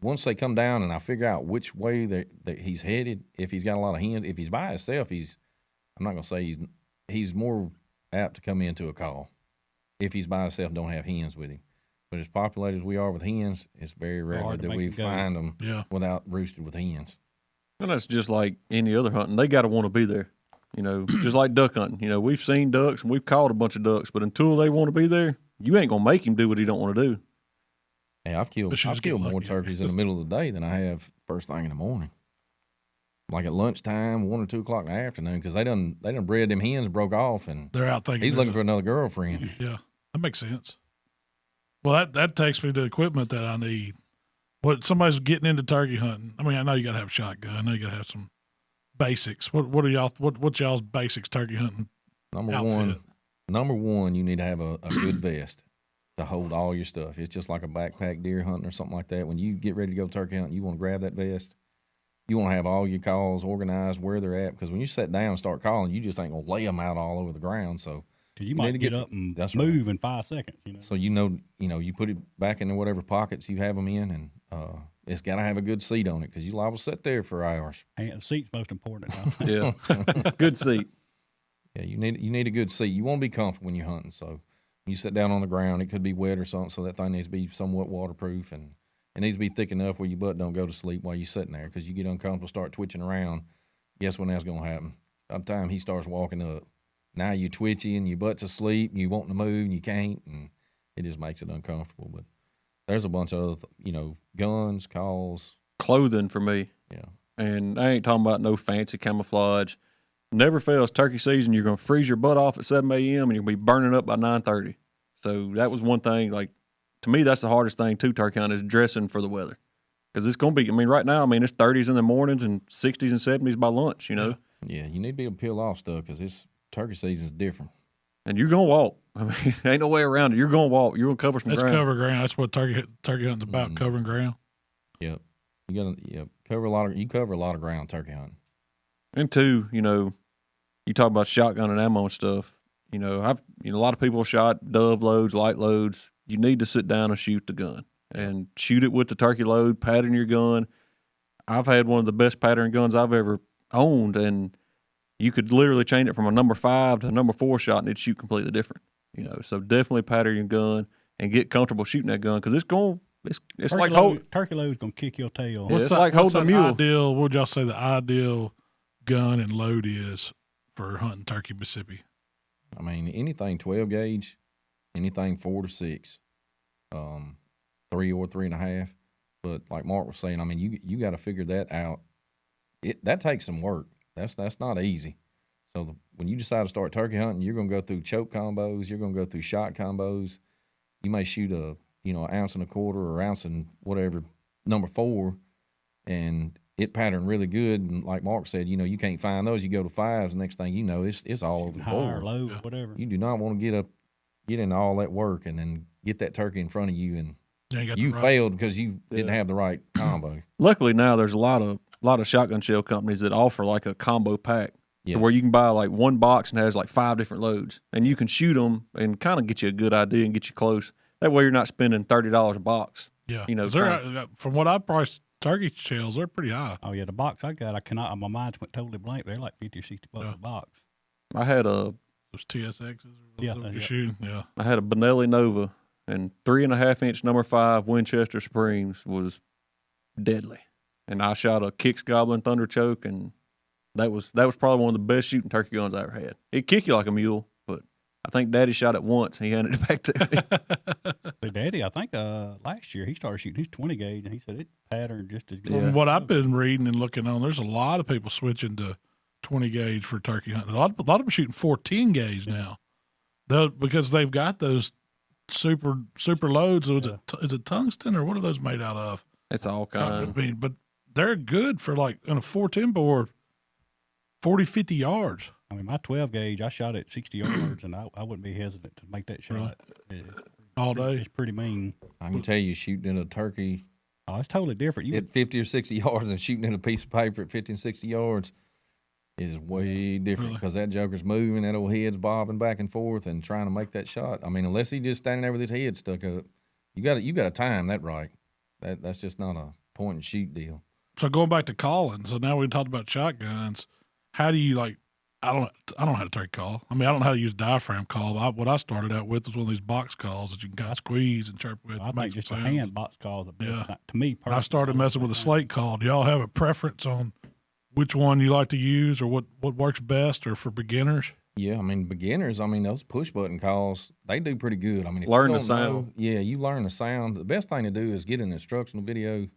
once they come down and I figure out which way that he's headed. If he's got a lot of hens, if he's by himself, I'm not going to say he's more apt to come into a call. If he's by himself, don't have hens with him. But as populated as we are with hens, it's very rare that we find them without roosted with hens. And that's just like any other hunting. They got to want to be there, just like duck hunting. We've seen ducks and we've caught a bunch of ducks, but until they want to be there, you ain't going to make him do what he don't want to do. Hey, I've killed more turkeys in the middle of the day than I have first thing in the morning. Like at lunchtime, 1 or 2 o'clock in the afternoon, because they done bred them hens, broke off, and they're out thinking he's looking for another girlfriend. Yeah, that makes sense. Well, that takes me to the equipment that I need. What somebody's getting into turkey hunting. I know you got to have a shotgun. I know you got to have some basics? What are y'all? What's y'all's basics turkey hunting? Number one, you need to have a good vest to hold all your stuff. It's just like a backpack deer hunting or something like that. When you get ready to go turkey hunting, you want to grab that vest. You want to have all your calls organized where they're at, because when you sit down and start calling, you just ain't gonna lay them out all over the ground. So you might get up and move in 5 seconds. So you put it back into whatever pockets you have them in, and it's got to have a good seat on it, because you liable to sit there for hours. And the seat's most important. Yeah, good seat. Yeah, you need a good seat. You want to be comfortable when you're hunting. So you sit down on the ground, it could be wet or something, so that thing needs to be somewhat waterproof, and it needs to be thick enough where your butt don't go to sleep while you're sitting there, because you get uncomfortable, start twitching around. Guess when that's going to happen? By the time he starts walking up, now you're twitchy and your butt's asleep and you want to move and you can't, and it just makes it uncomfortable. But there's a bunch of other, guns, calls. Clothing for me. Yeah. And I ain't talking about no fancy camouflage. Never fails turkey season. You're going to freeze your butt off at 7 a.m. and you're going to be burning up by 9:30. So that was one thing, to me, that's the hardest thing to turkey hunt is dressing for the weather. Because it's going to be, right now, it's 30s in the mornings and 60s and 70s by lunch, Yeah, you need to be able to peel off stuff, because this turkey season's different. And you're going to walk. Ain't no way around it. You're going to walk. You're going to cover some ground. That's cover ground. That's what turkey hunting's about, covering ground. Yep. You cover a lot of ground turkey hunting. And two, you talk about shotgun and ammo and stuff. A lot of people shot dove loads, light loads. You need to sit down and shoot the gun and shoot it with the turkey load, pattern your gun. I've had one of the best pattern guns I've ever owned, and you could literally change it from a number 5 to a number 4 shot, and it'd shoot completely different. So definitely pattern your gun and get comfortable shooting that gun, because it's like turkey load's gonna kick your tail. Yeah, it's like holding a mule. What would y'all say the ideal gun and load is for hunting turkey Mississippi? Anything 12 gauge, anything 4 to 6, 3 or 3.5. But like Mark was saying, you got to figure that out. That takes some work. That's not easy. So when you decide to start turkey hunting, you're going to go through choke combos. You're going to go through shot combos. You may shoot an 1.25 ounce or ounce and whatever, number 4, and it patterned really good. And like Mark said, you can't find those. You go to 5s. The next thing you know, it's all over the board. High or low, whatever. You do not want to get into all that work and then get that turkey in front of you, and you failed because you didn't have the right combo. Luckily now there's a lot of shotgun shell companies that offer a combo pack, where you can buy one box and has 5 different loads, and you can shoot them and kind of get you a good idea and get you close. That way you're not spending $30 a box. Yeah. From what I priced turkey shells, they're pretty high. Oh yeah, the box I got, my mind went totally blank. They're like $50 or $60 a box. I had those TSXs. Yeah, shooting. Yeah. I had a Benelli Nova, and 3.5-inch number 5 Winchester Supremes was deadly. And I shot a Kicks Goblin Thunder Choke, and that was probably one of the best shooting turkey guns I ever had. It kicked you like a mule, but I think Daddy shot it once. He handed it back to me. But Daddy, I think last year he started shooting his 20 gauge, and he said it patterned just as good. From what I've been reading and looking on, there's a lot of people switching to 20 gauge for turkey hunting. A lot of them shooting 14 gauge now, because they've got those super loads. Is it tungsten, or what are those made out of? It's all kind. But they're good for in a 410 bore, 40, 50 yards. My 12 gauge, I shot at 60 yards, and I wouldn't be hesitant to make that shot. All day. It's pretty mean. I can tell you, shooting in a turkey. Oh, it's totally different. At 50 or 60 yards and shooting in a piece of paper at 50 and 60 yards is way different, because that joker's moving, that old head's bobbing back and forth and trying to make that shot. Unless he's just standing there with his head stuck up, you got to time that right. That's just not a point and shoot deal. So going back to calling, so now we talked about shotguns. How do you I don't know how to turkey call. I don't know how to use diaphragm call. What I started out with was one of these box calls that you can kind of squeeze and chirp with. I think just a hand box call is the best. Yeah. To me personally. I started messing with a slate call. Do y'all have a preference on which one you like to use, or what works best, or for beginners? Yeah, beginners, those push button calls, they do pretty good. If learn you the sound. You learn the sound. The best thing to do is get an instructional video.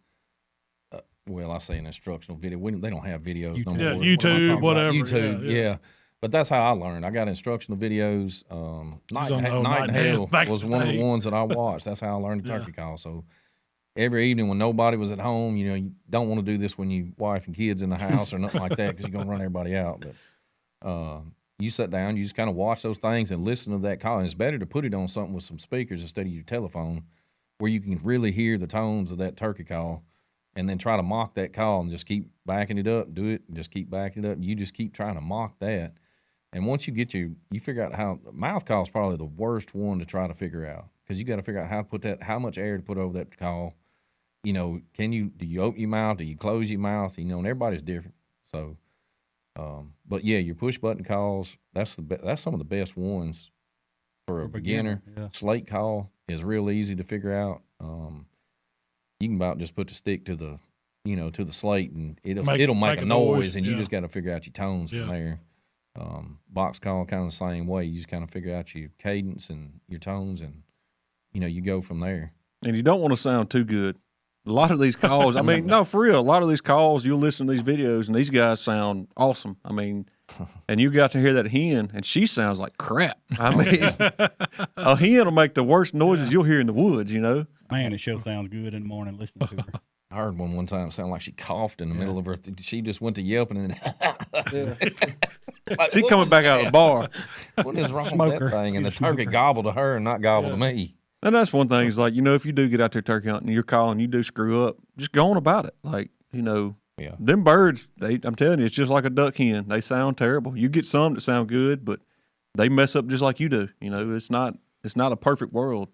I say an instructional video. They don't have videos no more. Yeah, YouTube, whatever. YouTube, yeah. But that's how I learned. I got instructional videos. Night and Hell was one of the ones that I watched. That's how I learned the turkey call. So every evening when nobody was at home, you don't want to do this when you wife and kids in the house or nothing like that because you're going to run everybody out. But you sit down, you just kind of watch those things and listen to that call. And it's better to put it on something with some speakers instead of your telephone where you can really hear the tones of that turkey call and then try to mock that call and just keep backing it up, do it, and just keep backing it up. You just keep trying to mock that. And once you get you figure out how – mouth call is probably the worst one to try to figure out because you got to figure out how to put that – how much air to put over that call. Do you open your mouth? Do you close your mouth? And everybody's different. So – but yeah, your push button calls, that's some of the best ones for a beginner. Yeah. Slate call is real easy to figure out. You can about just put the stick to the, to the slate and it'll make a noise and you just got to figure out your tones from there. Box call kind of the same way. You just kind of figure out your cadence and your tones and, you go from there. And you don't want to sound too good. A lot of these calls, I mean, no, for real, a lot of these calls, you'll listen to these videos, and these guys sound awesome. I mean, and you got to hear that hen, and she sounds like crap. I mean, a hen will make the worst noises you'll hear in the woods, Man, it sure sounds good in the morning listening to her. I heard one time it sounded like she coughed in the middle of her. She just went to yelping and then like, she coming back out of the bar. What is wrong with that thing? And the turkey gobbled to her and not gobbled to me. And that's one thing is like, if you do get out there turkey hunting and you're calling, you do screw up, just go on about it. Like, them birds, I'm telling you, it's just like a duck hen. They sound terrible. You get some that sound good, but they mess up just like you do. It's not a perfect world.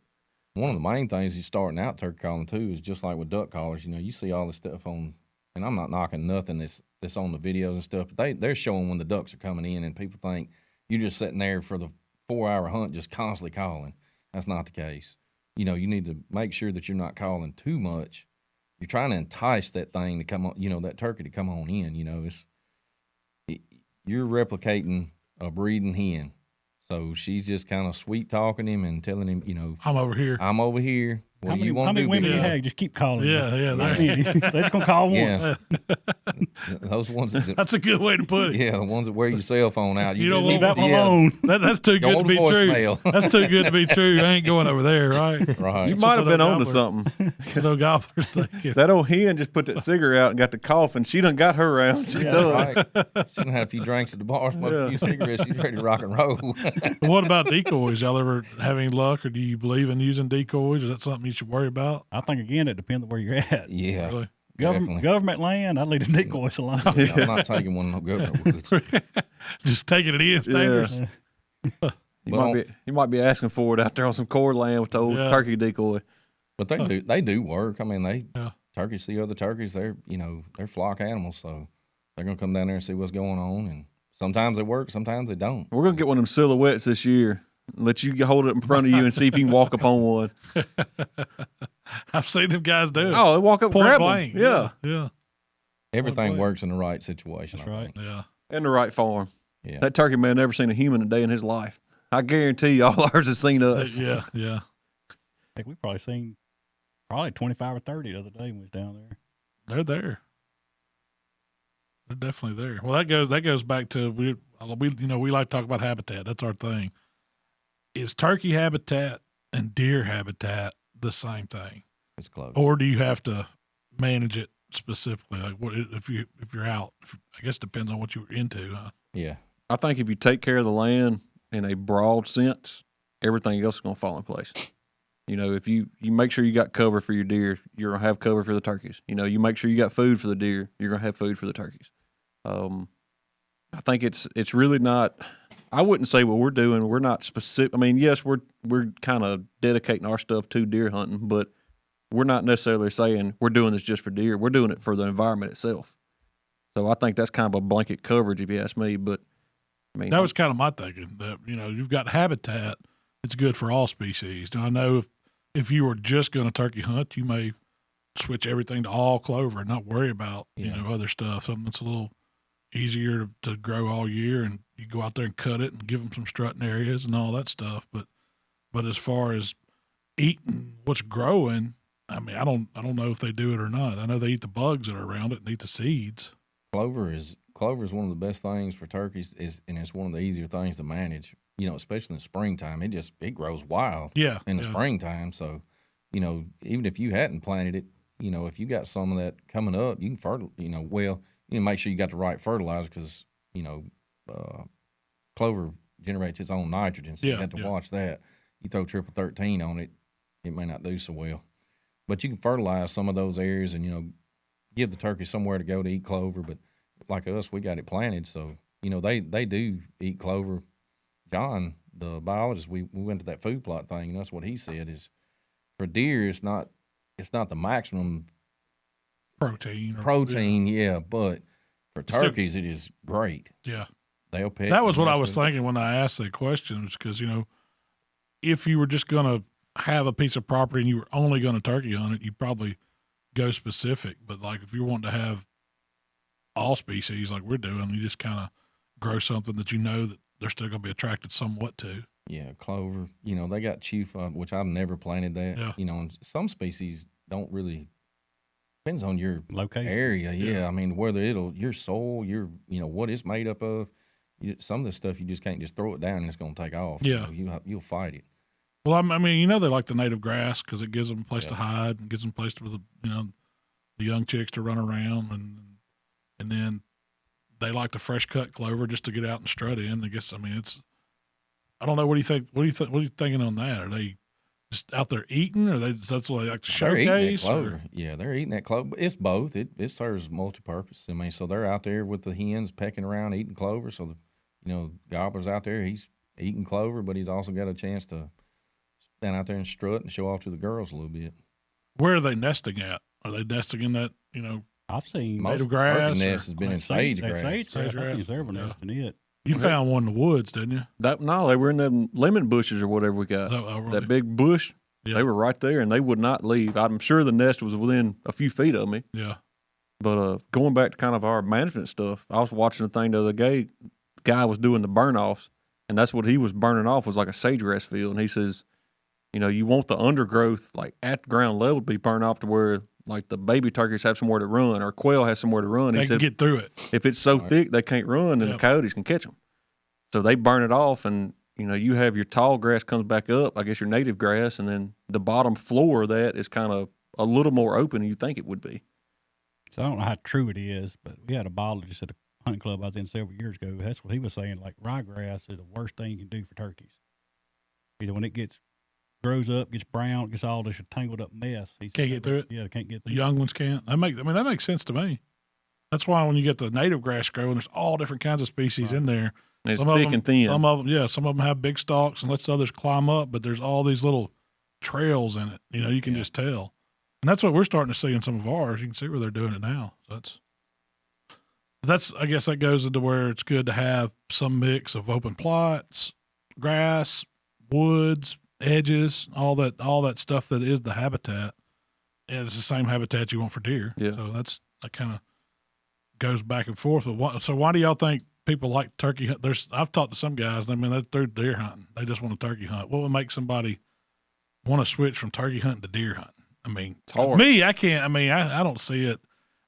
One of the main things you starting out turkey calling too is just like with duck callers, you see all this stuff on, and I'm not knocking nothing that's on the videos and stuff, but they're showing when the ducks are coming in and people think you're just sitting there for the 4-hour hunt just constantly calling. That's not the case. You need to make sure that you're not calling too much. You're trying to entice that thing to come on, that turkey to come on in. You're replicating a breeding hen. So she's just kind of sweet talking him and telling him, I'm over here. I'm over here. How many women you have? Just keep calling. Yeah. They're just gonna call once. Yeah. Those ones. That's a good way to put it. Yeah, the ones that wear your cell phone out. You don't leave that one alone. That's too good to be true. That's too good to be true. I ain't going over there, right? Right. You might have been onto something. No gobblers thinking. That old hen just put that cigarette out and got the cough, and she done got her round. She done. Right. She done had a few drinks at the bar, smoked a few cigarettes. She's ready to rock and roll. What about decoys? Y'all ever have any luck, or do you believe in using decoys? Is that something you should worry about? I think, again, it depends on where you're at. Yeah. Really? Government land, I'd leave the decoys alone. Yeah, I'm not taking one of no government woods. Just taking it in, Standers. Yeah. You might be asking for it out there on some cord land with the old turkey decoy. But they do work. I mean, turkeys see other turkeys. They're flock animals, so they're gonna come down there and see what's going on. And sometimes they work, sometimes they don't. We're gonna get one of them silhouettes this year. Let you hold it in front of you and see if you can walk up on one. I've seen them guys do it. Oh, they walk up point grab blank. them. Yeah. Everything works in the right situation. That's right. Yeah. In the right form. Yeah. That turkey man never seen a human a day in his life. I guarantee you all ours has seen us. Yeah. I think we probably seen 25 or 30 the other day when we was down there. They're there. They're definitely there. Well, that goes back to we like to talk about habitat. That's our thing. Is turkey habitat and deer habitat the same thing? It's close. Or do you have to manage it specifically? Like what if you're out? I guess it depends on what you're into. Huh? Yeah. I think if you take care of the land in a broad sense, everything else is going to fall in place. If you make sure you got cover for your deer, you're going to have cover for the turkeys. You make sure you got food for the deer, you're going to have food for the turkeys. I think it's really not. I wouldn't say what we're doing. We're not specific. I mean, yes, we're kind of dedicating our stuff to deer hunting, but we're not necessarily saying we're doing this just for deer. We're doing it for the environment itself. So I think that's kind of a blanket coverage, if you ask me. But I mean, that was kind of my thinking. That you've got habitat. It's good for all species. Now, I know if you were just going to turkey hunt, you may switch everything to all clover and not worry about other stuff. Something that's a little easier to grow all year, and you go out there and cut it and give them some strutting areas and all that stuff. But as far as eating what's growing, I mean, I don't know if they do it or not. I know they eat the bugs that are around it and eat the seeds. Clover is one of the best things for turkeys, and it's one of the easier things to manage. Especially in the springtime, it grows wild. Yeah, in the springtime. So, even if you hadn't planted it, you know, if you got some of that coming up, you can you can make sure you got the right fertilizer because, you know, clover generates its own nitrogen, so you have to watch that. You throw triple 13 on it, it may not do so well. But you can fertilize some of those areas and, you know, give the turkey somewhere to go to eat clover. But like us, we got it planted, so, you know, they do eat clover. John, the biologist, we went to that food plot thing, and that's what he said is for deer, it's not the maximum protein, yeah, but for turkeys, it is great. Yeah. They'll pick. That was what I was thinking when I asked that question, because, you know, if you were just going to have a piece of property and you were only going to turkey hunt it, you'd probably go specific. But, like, if you want to have all species like we're doing, you just kind of grow something that you know that they're still going to be attracted somewhat to. Yeah, clover. You know, they got chewfun, which I've never planted that. Yeah. You know, and some species don't really, depends on your location area. Yeah. I mean, whether your soil, you know, what it's made up of. Some of the stuff you just can't just throw it down and it's going to take off. Yeah. You know, you'll fight it. Well, I mean, you know, they like the native grass because it gives them a place to hide and gives them a place for the young chicks to run around, and then they like the fresh cut clover just to get out and strut in. I guess, I mean, I don't know. What do you think? What are you thinking on that? Are they just out there eating, or that's what they like to showcase? They're eating that clover. Yeah, they're eating that clover. It's both. It serves multi-purpose. I mean, so they're out there with the hens pecking around eating clover. So, gobbler's out there. He's eating clover, but he's also got a chance to stand out there and strut and show off to the girls a little bit. Where are they nesting at? Are they nesting in that, I've seen native grass? Nest has been in sage grass. Sage grass. I think several nests in it. You found one in the woods, didn't you? No, they were in them lemon bushes or whatever we got. Really? That big bush. Yeah. They were right there, and they would not leave. I'm sure the nest was within a few feet of me. Yeah. But going back to kind of our management stuff, I was watching a thing the other day. The guy was doing the burn-offs, and that's what he was burning off was like a sagegrass field. And he says, you want the undergrowth like at the ground level to be burned off to where like the baby turkeys have somewhere to run or quail has somewhere to run. They can get through it. If it's so thick they can't run, then the coyotes can catch them. So they burn it off, and you have your tall grass comes back up, I guess your native grass, and then the bottom floor of that is kind of a little more open than you think it would be. So I don't know how true it is, but we had a biologist at a hunting club I was in several years ago. That's what he was saying. Like ryegrass is the worst thing you can do for turkeys. Either when it grows up, gets brown, gets all this tangled up mess. Can't get through it? Yeah, they can't get through it. The young ones can't. That makes sense to me. That's why when you get the native grass growing, there's all different kinds of species in there. And it's thick and thin. Some of them have big stalks and lets others climb up, but there's all these little trails in it. You can just tell. And that's what we're starting to see in some of ours. You can see where they're doing it now. So that's I guess that goes into where it's good to have some mix of open plots, grass, woods, edges, all that stuff that is the habitat. And it's the same habitat you want for deer. Yeah. So that kind of goes back and forth. So why do y'all think people like turkey hunt? I've talked to some guys. I mean, they're deer hunting. They just want to turkey hunt. What would make somebody want to switch from turkey hunting to deer hunting? I mean, it's hard. Me, I can't. I mean, I don't see it.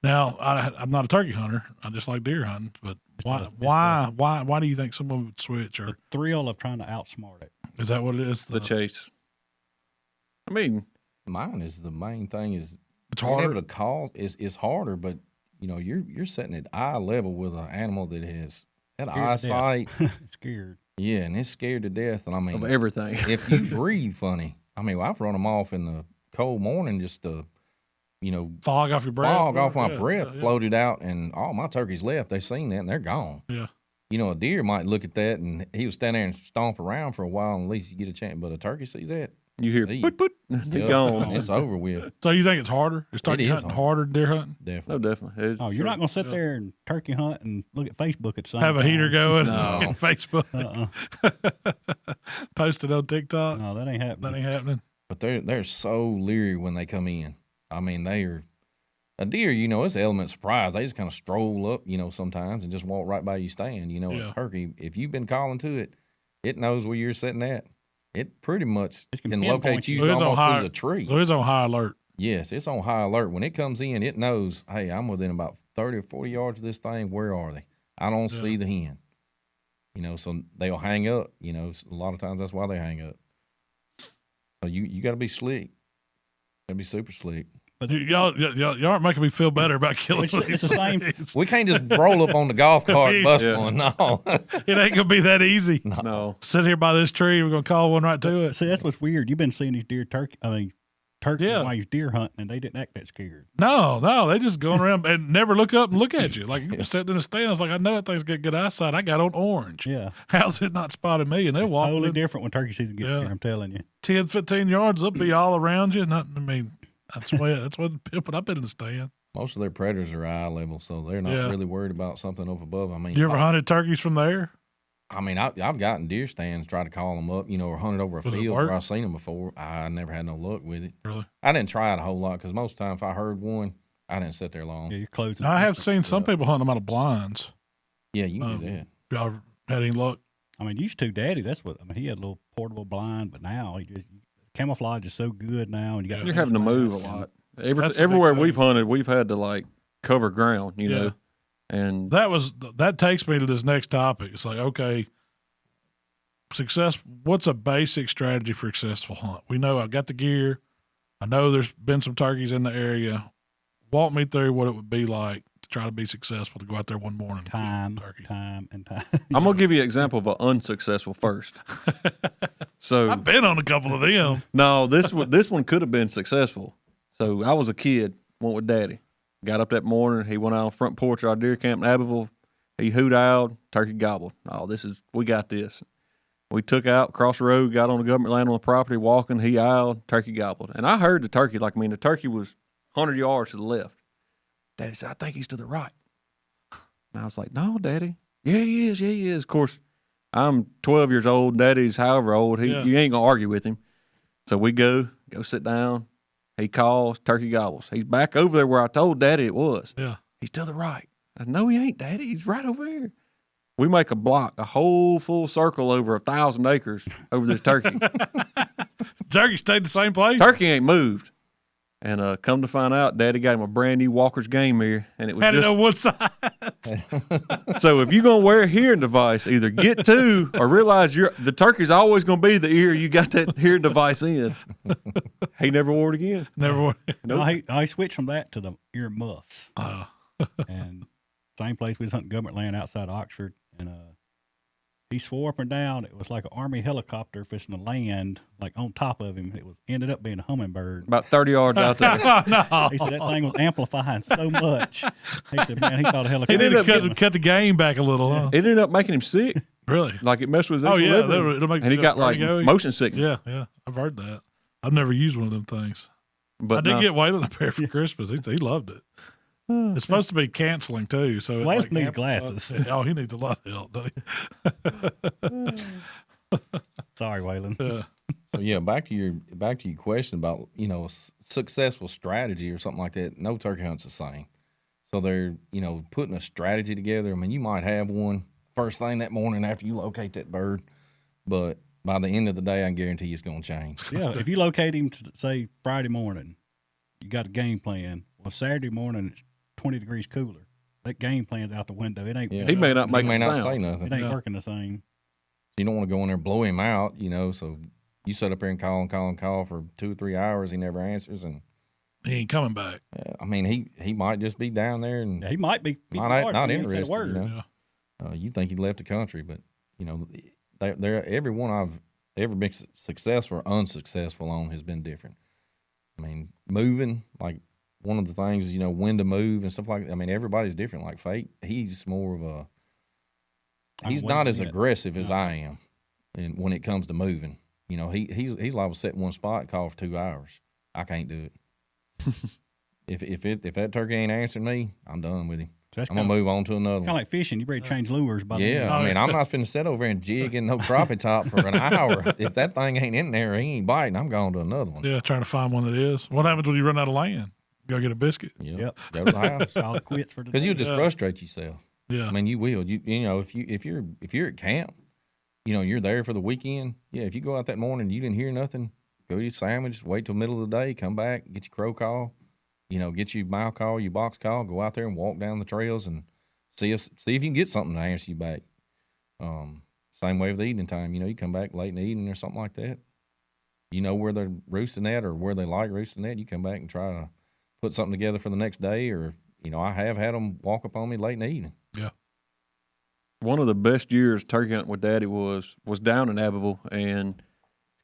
Now, I'm not a turkey hunter. I just like deer hunting. But why do you think someone would switch? Or the thrill of trying to outsmart it. Is that what it is? The chase. I mean, mine is the main thing is it's harder to call. It's harder, but you're setting at eye level with an animal that has that eyesight. It's scared. Yeah, and it's scared to death. And I mean, of everything. If you breathe funny, I mean, I've run them off in the cold morning just to, fog off your breath. Fog off my breath, floated out, and all my turkeys left. They seen that and they're gone. Yeah. A deer might look at that and he was standing there and stomp around for a while, and at least you get a chance. But a turkey sees that. You hear put, they're gone. It's over with. So you think it's harder? Is turkey hunting harder than deer hunting? Definitely. No, definitely. You're not going to sit there and turkey hunt and look at Facebook at the same Have a time. heater going No. on Facebook. Post it on TikTok. No, that ain't happening. That ain't happening. But they're so leery when they come in. I mean, they are a deer. It's an element of surprise. They just kind of stroll up, sometimes and just walk right by you stand. A turkey, if you've been calling to it, it knows where you're sitting at. It pretty much can locate you almost through the tree. So it's on high alert. Yes, it's on high alert. When it comes in, it knows, hey, I'm within about 30 or 40 yards of this thing. Where are they? I don't see the hen. So they'll hang up. A lot of times that's why they hang up. So you got to be slick. Got to be super slick. But y'all aren't making me feel better about killing it's the same. We can't just roll up on the golf cart and bust one. No, it ain't gonna be that easy. No. Sit here by this tree. We're gonna call one right to it. See, that's what's weird. You've been seeing these turkey while you're deer hunting, and they didn't act that scared. No, they just going around and never look up and look at you. Like you're sitting in a stand. I was like, I know that thing's got good eyesight. I got on orange. Yeah. How's it not spotted me? And they'll walk Totally different when turkey season gets here. I'm telling you. 10, 15 yards. They'll be all around you. That's what I've been in the stand. most of their predators are eye level, so they're not really worried about something up above. I mean, you ever hunted turkeys from there? I mean, I've gotten deer stands, tried to call them up, or hunted over a field where I've seen them before. I never had no luck with it. Really? I didn't try it a whole lot because most of the time if I heard one, I didn't sit there long. Yeah, you're closing. I have seen some people hunt them out of blinds. Yeah, you can do that. Y'all had any luck? I mean, used to, Daddy. That's what. I mean, he had a little portable blind, but now camouflage is so good now, and you're having to move a lot. Everywhere we've hunted, we've had to like cover ground, you know. And that takes me to this next topic. It's like, okay, what's a basic strategy for a successful hunt? We know I've got the gear. I know there's been some turkeys in the area. Walk me through what it would be like to try to be successful, to go out there one morning and time. I'm going to give you an example of an unsuccessful first. So I've been on a couple of them. No, this one could have been successful. So I was a kid, went with Daddy. Got up that morning. He went out on the front porch of our deer camp in Abbeville. He hoot owled, turkey gobbled. Oh, we got this. We took out, crossed the road, got on the government land on the property, walking. He owled, turkey gobbled. And I heard the turkey, the turkey was 100 yards to the left. Daddy said, I think he's to the right. And I was like, no, Daddy. Yeah, he is. Yeah, he is. Of course, I'm 12 years old. Daddy's however old. You ain't going to argue with him. So we go sit down. He calls, turkey gobbles. He's back over there where I told Daddy it was. Yeah. He's to the right. I said, no, he ain't, Daddy. He's right over here. We make a whole full circle over 1,000 acres over this turkey. Turkey stayed the same place? Turkey ain't moved. And come to find out, Daddy got him a brand new Walker's game mirror, and it was had it on one side. So if you're gonna wear a hearing device, either get two or realize the turkey's always gonna be the ear you got that hearing device in. He never wore it again. Never wore it. Nope. I switched from that to the ear muffs. And same place we was hunting government land outside Oxford, and he swore up and down it was like an Army helicopter fishing to land, like on top of him. It ended up being a hummingbird. About 30 yards out there. No. He said that thing was amplifying so much. He said, man, he thought a helicopter. He did cut the game back a little, huh? It ended up making him sick. Really? Like it messed with his equilibrium. it'll make, and he got like motion sickness. Yeah. I've heard that. I've never used one of them things. But I did get Waylon a pair for Christmas. He loved it. It's supposed to be canceling too, so Waylon needs glasses. He needs a lot of help, doesn't he? Sorry, Waylon. So back to your question about a successful strategy or something like that. No turkey hunt's the same. So they're putting a strategy together. I mean, you might have one first thing that morning after you locate that bird, but by the end of the day, I can guarantee you it's going to change. Yeah, if you locate him to say Friday morning, you got a game plan. Well, Saturday morning it's 20 degrees cooler. That game plan's out the window. It ain't. He may not say nothing. It ain't working the same. You don't want to go in there and blow him out, So you sit up there and call for 2 or 3 hours. He never answers, and he ain't coming back. I mean, he might just be down there, and he might be not interested. You think he left the country, but every one I've ever been successful or unsuccessful on has been different. I mean, moving, like one of the things, when to move and stuff like that. I mean, everybody's different. Like Fate, he's more of he's not as aggressive as I am, and when it comes to moving, he's liable to sit in one spot and call for 2 hours. I can't do it. if that turkey ain't answering me, I'm done with him. So I'm gonna move on to another one. Kind of like fishing. You ready to change lures by the end. I mean, I'm not finna sit over and jig in no crappie top for an hour. If that thing ain't in there, he ain't biting. I'm going to another one. Yeah, trying to find one that is. What happens when you run out of land? Go get a biscuit. Yep. Go to the house. All quits for the day. Because you'll just frustrate yourself. Yeah. I mean, you will. If you're at camp, you're there for the weekend. Yeah. If you go out that morning and you didn't hear nothing, go eat a sandwich, wait till the middle of the day, come back, get your crow call, get your Malcom, your box call, go out there and walk down the trails and see if you can get something to answer you back. Same way with the evening time. You come back late in the evening or something like that. Where they're roosting at or where they like roosting at. You come back and try to put something together for the next day, or I have had them walk up on me late in the evening. Yeah. One of the best years turkey hunting with Daddy was down in Abbeville, and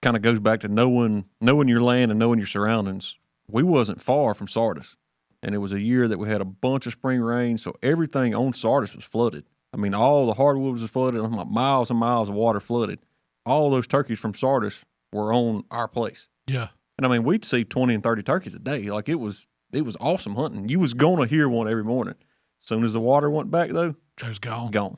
kind of goes back to knowing your land and knowing your surroundings. We wasn't far from Sardis, and it was a year that we had a bunch of spring rain, so everything on Sardis was flooded. I mean, all the hardwoods was flooded. Miles and miles of water flooded. All those turkeys from Sardis were on our place. Yeah. And I mean, we'd see 20 and 30 turkeys a day. Like it was awesome hunting. You was gonna hear one every morning. As soon as the water went back, though, it was gone. Gone.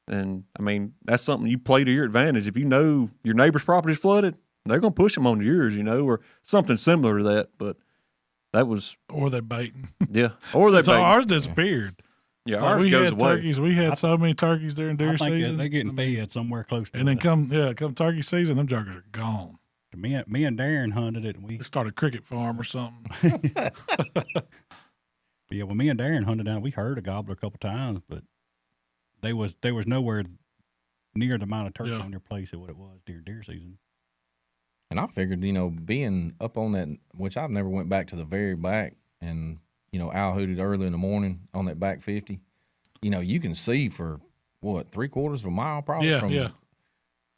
And I mean, that's something you play to your advantage. If you know your neighbor's property is flooded, they're gonna push them on yours, or something similar to that. But that was, or they're baiting. Yeah, or they. So ours disappeared. Yeah, like ours we goes had away. Turkeys. We had so many turkeys during deer season. They're getting fed somewhere close to and then come turkey season, them jokers are gone. Me and Darren hunted it, and we started a cricket farm or something. Yeah, when me and Darren hunted down, we heard a gobbler a couple times, but there was nowhere near the amount of turkey on their place of what it was during deer season. And I figured, being up on that, which I've never went back to the very back, and owl hooted early in the morning on that back 50. You can see for what 3/4 of a mile probably. Yeah.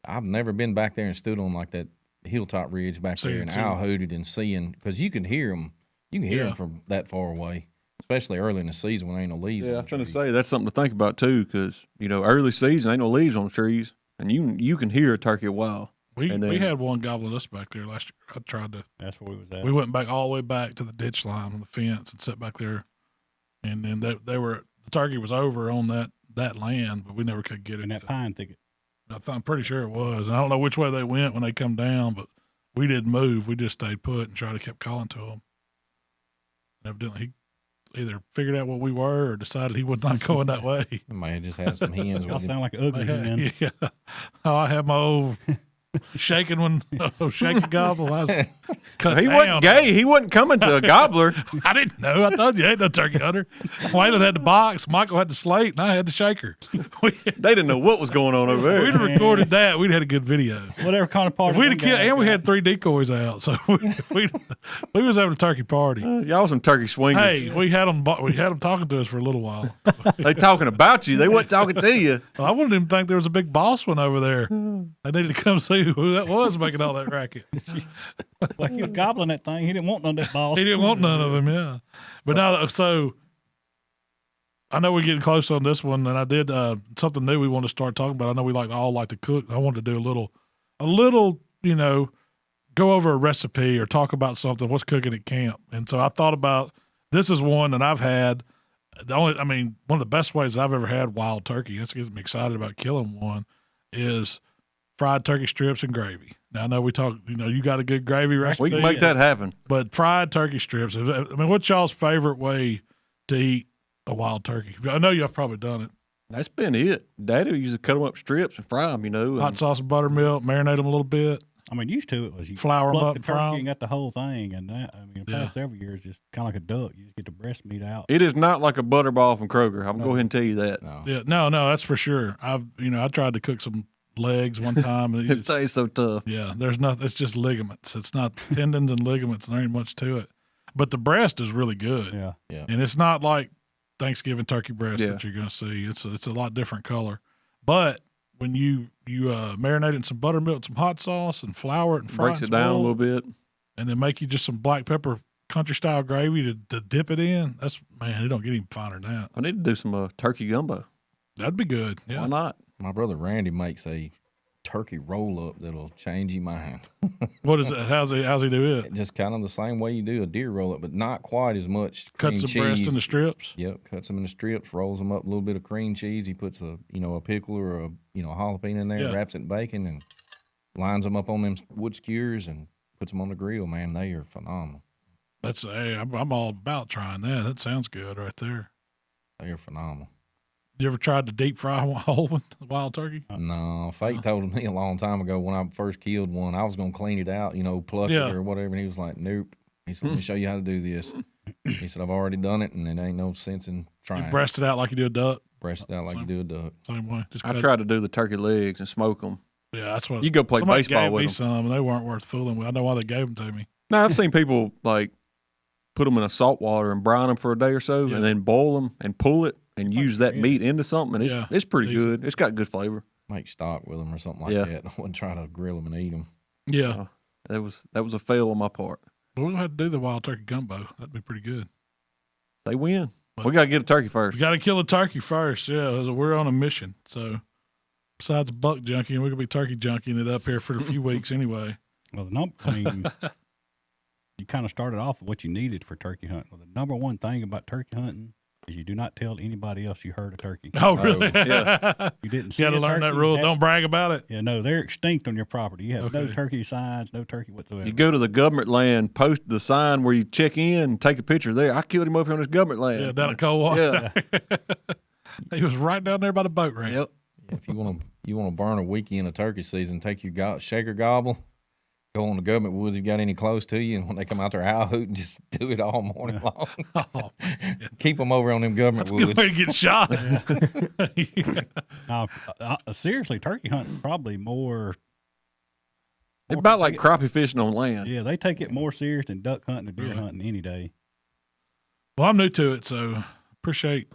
I've never been back there and stood on like that hilltop ridge back there and owl hooted and seeing, because you can hear them. You can hear them from that far away, especially early in the season when there ain't no leaves. Yeah, on I was going to trees. say that's something to think about too, because early season ain't no leaves on the trees, and you can hear a turkey a while. We had one gobbling us back there last year. I tried to. That's where we was at. We went back all the way back to the ditch line on the fence and sat back there, and then the turkey was over on that land, but we never could get it. In that pine thicket. I'm pretty sure it was. And I don't know which way they went when they come down, but we didn't move. We just stayed put and tried to keep calling to him. And evidently, he either figured out what we were or decided he was not going that way. He might have just had some hens. Y'all sound like an ugly hen. Yeah. Oh, I had my old shaking gobble. I was cut He down. wasn't gay. He wasn't coming to a gobbler. I didn't know. I thought you ain't no turkey hunter. Waylon had the box, Michael had the slate, and I had the shaker. They didn't know what was going on over there. We'd have recorded that. We'd had a good video. Whatever kind of party. We'd have killed, and we had 3 decoys out, so we was having a turkey party. Y'all some turkey swingers. Hey, we had them talking to us for a little while. They talking about you. They wasn't talking to you. I wanted him to think there was a big boss one over there. I needed to come see who that was making all that racket. Well, he was gobbling that thing. He didn't want none of that boss. He didn't want none of them, yeah. But now, so I know we're getting close on this one, and I did something new we want to start talking about. I know we all like to cook. I wanted to do a little, go over a recipe or talk about something, what's cooking at camp. And so I thought about, this is one that I've had. One of the best ways I've ever had wild turkey, this gets me excited about killing one, is fried turkey strips and gravy. Now, I know we talk, you got a good gravy recipe. We can make that happen. But fried turkey strips, what's y'all's favorite way to eat a wild turkey? I know y'all probably done it. That's been it. Daddy used to cut them up strips and fry them, Hot sauce and buttermilk, marinate them a little bit. Used to it was you flour them pluck up the and fry turkey 'em. and got the whole thing, and that the past several years just kind of like a duck. You just get the breast meat out. It is not like a butterball from Kroger. I'm going to go ahead and tell you that. No. Yeah, no, that's for sure. I tried to cook some legs one time. And It tastes so tough. Yeah, there's nothing. It's just ligaments. It's not tendons and ligaments. There ain't much to it. But the breast is really good. Yeah. And it's not like Thanksgiving turkey breast Yeah. that you're going to see. It's a lot different color. But when you marinate it in some buttermilk, some hot sauce, and flour it and fry Breaks it it down a little bit. and then make you just some black pepper country style gravy to dip it in. That's, man, it don't get any finer than that. I need to do some turkey gumbo. That'd be good. Yeah. Why not? My brother Randy makes a turkey roll up that'll change your mind. What is it? How's he do it? Just kind of the same way you do a deer roll up, but not quite as much. Cuts the cream breast cheese. in the strips. Yep, cuts them in the strips, rolls them up, a little bit of cream cheese. He puts a pickle or a jalapeno in there, Yeah. wraps it in bacon, and lines them up on them wood skewers and puts them on the grill. Man, they are phenomenal. I'm all about trying that. That sounds good right there. They are phenomenal. You ever tried to deep fry whole wild turkey? No, Fate told me a long time ago when I first killed one, I was going to clean it out, pluck Yeah. it or whatever. And he was like, nope. He said, let me show you how to do this. He said, I've already done it, and it ain't no sense in trying. You breast it out like you do a duck. Breast it out like you do a duck. Same way. Just I cut- tried to do the turkey legs and smoke them. Yeah, that's what You go play somebody baseball gave with me them. some, and they weren't worth fooling with. I know why they gave them to me. Now, I've seen people like put them in a salt water and brine them for a day or so, and then boil them and pull it and use that meat into something. And it's pretty good. It's got good flavor. Make stock with them or something like that. I wouldn't try to grill them and eat them. Yeah. That was a fail on my part. But we're going to have to do the wild turkey gumbo. That'd be pretty good. They win. We got to get a turkey first. We got to kill a turkey first. Yeah. We're on a mission. So besides Buck Junkie, we're going to be turkey junkying it up here for a few weeks anyway. Well, you kind of started off with what you needed for turkey hunting. Well, the number one thing about turkey hunting is you do not tell anybody else you heard a turkey. Oh, really? Yeah. You didn't see You got to learn that rule. Don't brag about it. Yeah, no, they're extinct on your property. You have no turkey signs, no turkey whatsoever. You go to the government land, post the sign where you check in, and take a picture there. I killed him over on this government land. Yeah, down at Coldwater. Yeah. He was right down there by the boat ramp. Yep. If you want to burn a weekend of turkey season, take your shaker gobble, go on the government woods if you got any close to you, and when they come out there owl hooting, just do it all morning long. Oh, Keep them over on them government that's a woods. good way to get shot. Now, seriously, turkey hunting probably more. It's about like crappie fishing on land. Yeah, they take it more serious than duck hunting or deer hunting any day. Well, I'm new to it, so appreciate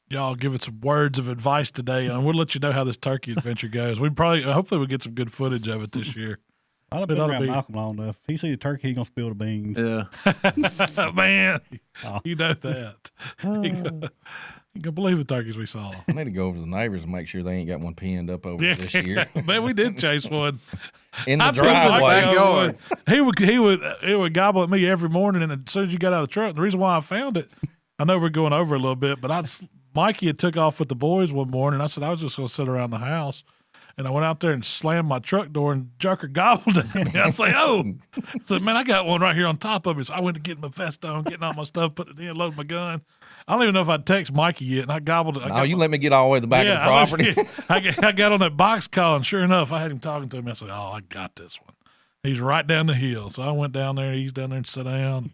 y'all giving some words of advice today, and we'll let you know how this turkey adventure goes. Hopefully we'll get some good footage of it this year. I've been around Malcom long enough. If he sees a turkey, he's going to spill the beans. Yeah. Man, you know that. You can believe the turkeys we saw. I need to go over to the neighbors and make sure they ain't got one pinned up over this year. Man, we did chase one. In the I pinned my driveway. backyard. He would gobble at me every morning, and as soon as you got out of the truck, the reason why I found it, I know we're going over a little bit, but Mikey had took off with the boys one morning. I said I was just going to sit around the house. And I went out there and slammed my truck door, and Joker gobbled at me. I was like, oh. I said, man, I got one right here on top of me. So I went to get my vest on, getting all my stuff, put it in, load my gun. I don't even know if I'd text Mikey yet, and I gobbled it. You let me get all the way to the back of the property. I got on that box call, and sure enough, I had him talking to me. I said, oh, I got this one. He's right down the hill. So I went down there. He's down there and sat down,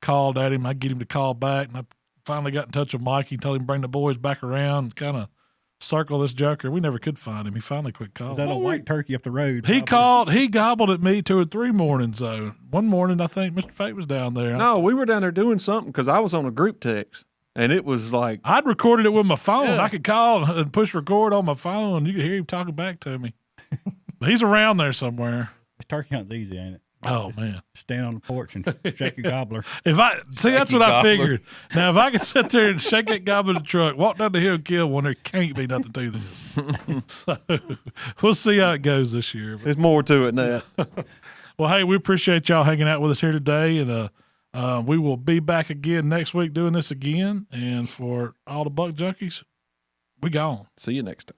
called at him. I get him to call back, and I finally got in touch with Mikey, told him to bring the boys back around, kind of circle this joker. We never could find him. He finally quit calling. Is that a white turkey up the road? He gobbled at me 2 or 3 mornings, though. One morning, I think Mr. Fate was down there. No, we were down there doing something because I was on a group text, and it was like. I'd recorded it with my phone. Yeah. I could call and push record on my phone. You could hear him talking back to me. But he's around there somewhere. Turkey hunt's easy, ain't it? Oh, man. Stand on the porch and shake your gobbler. That's what I figured. Now, if I could sit there and shake that gobbler in the truck, walk down the hill and kill one, there can't be nothing to this. So we'll see how it goes this year. There's more to it than that. Well, hey, we appreciate y'all hanging out with us here today, and we will be back again next week doing this again. And for all the Buck Junkies, we gone. See you next time.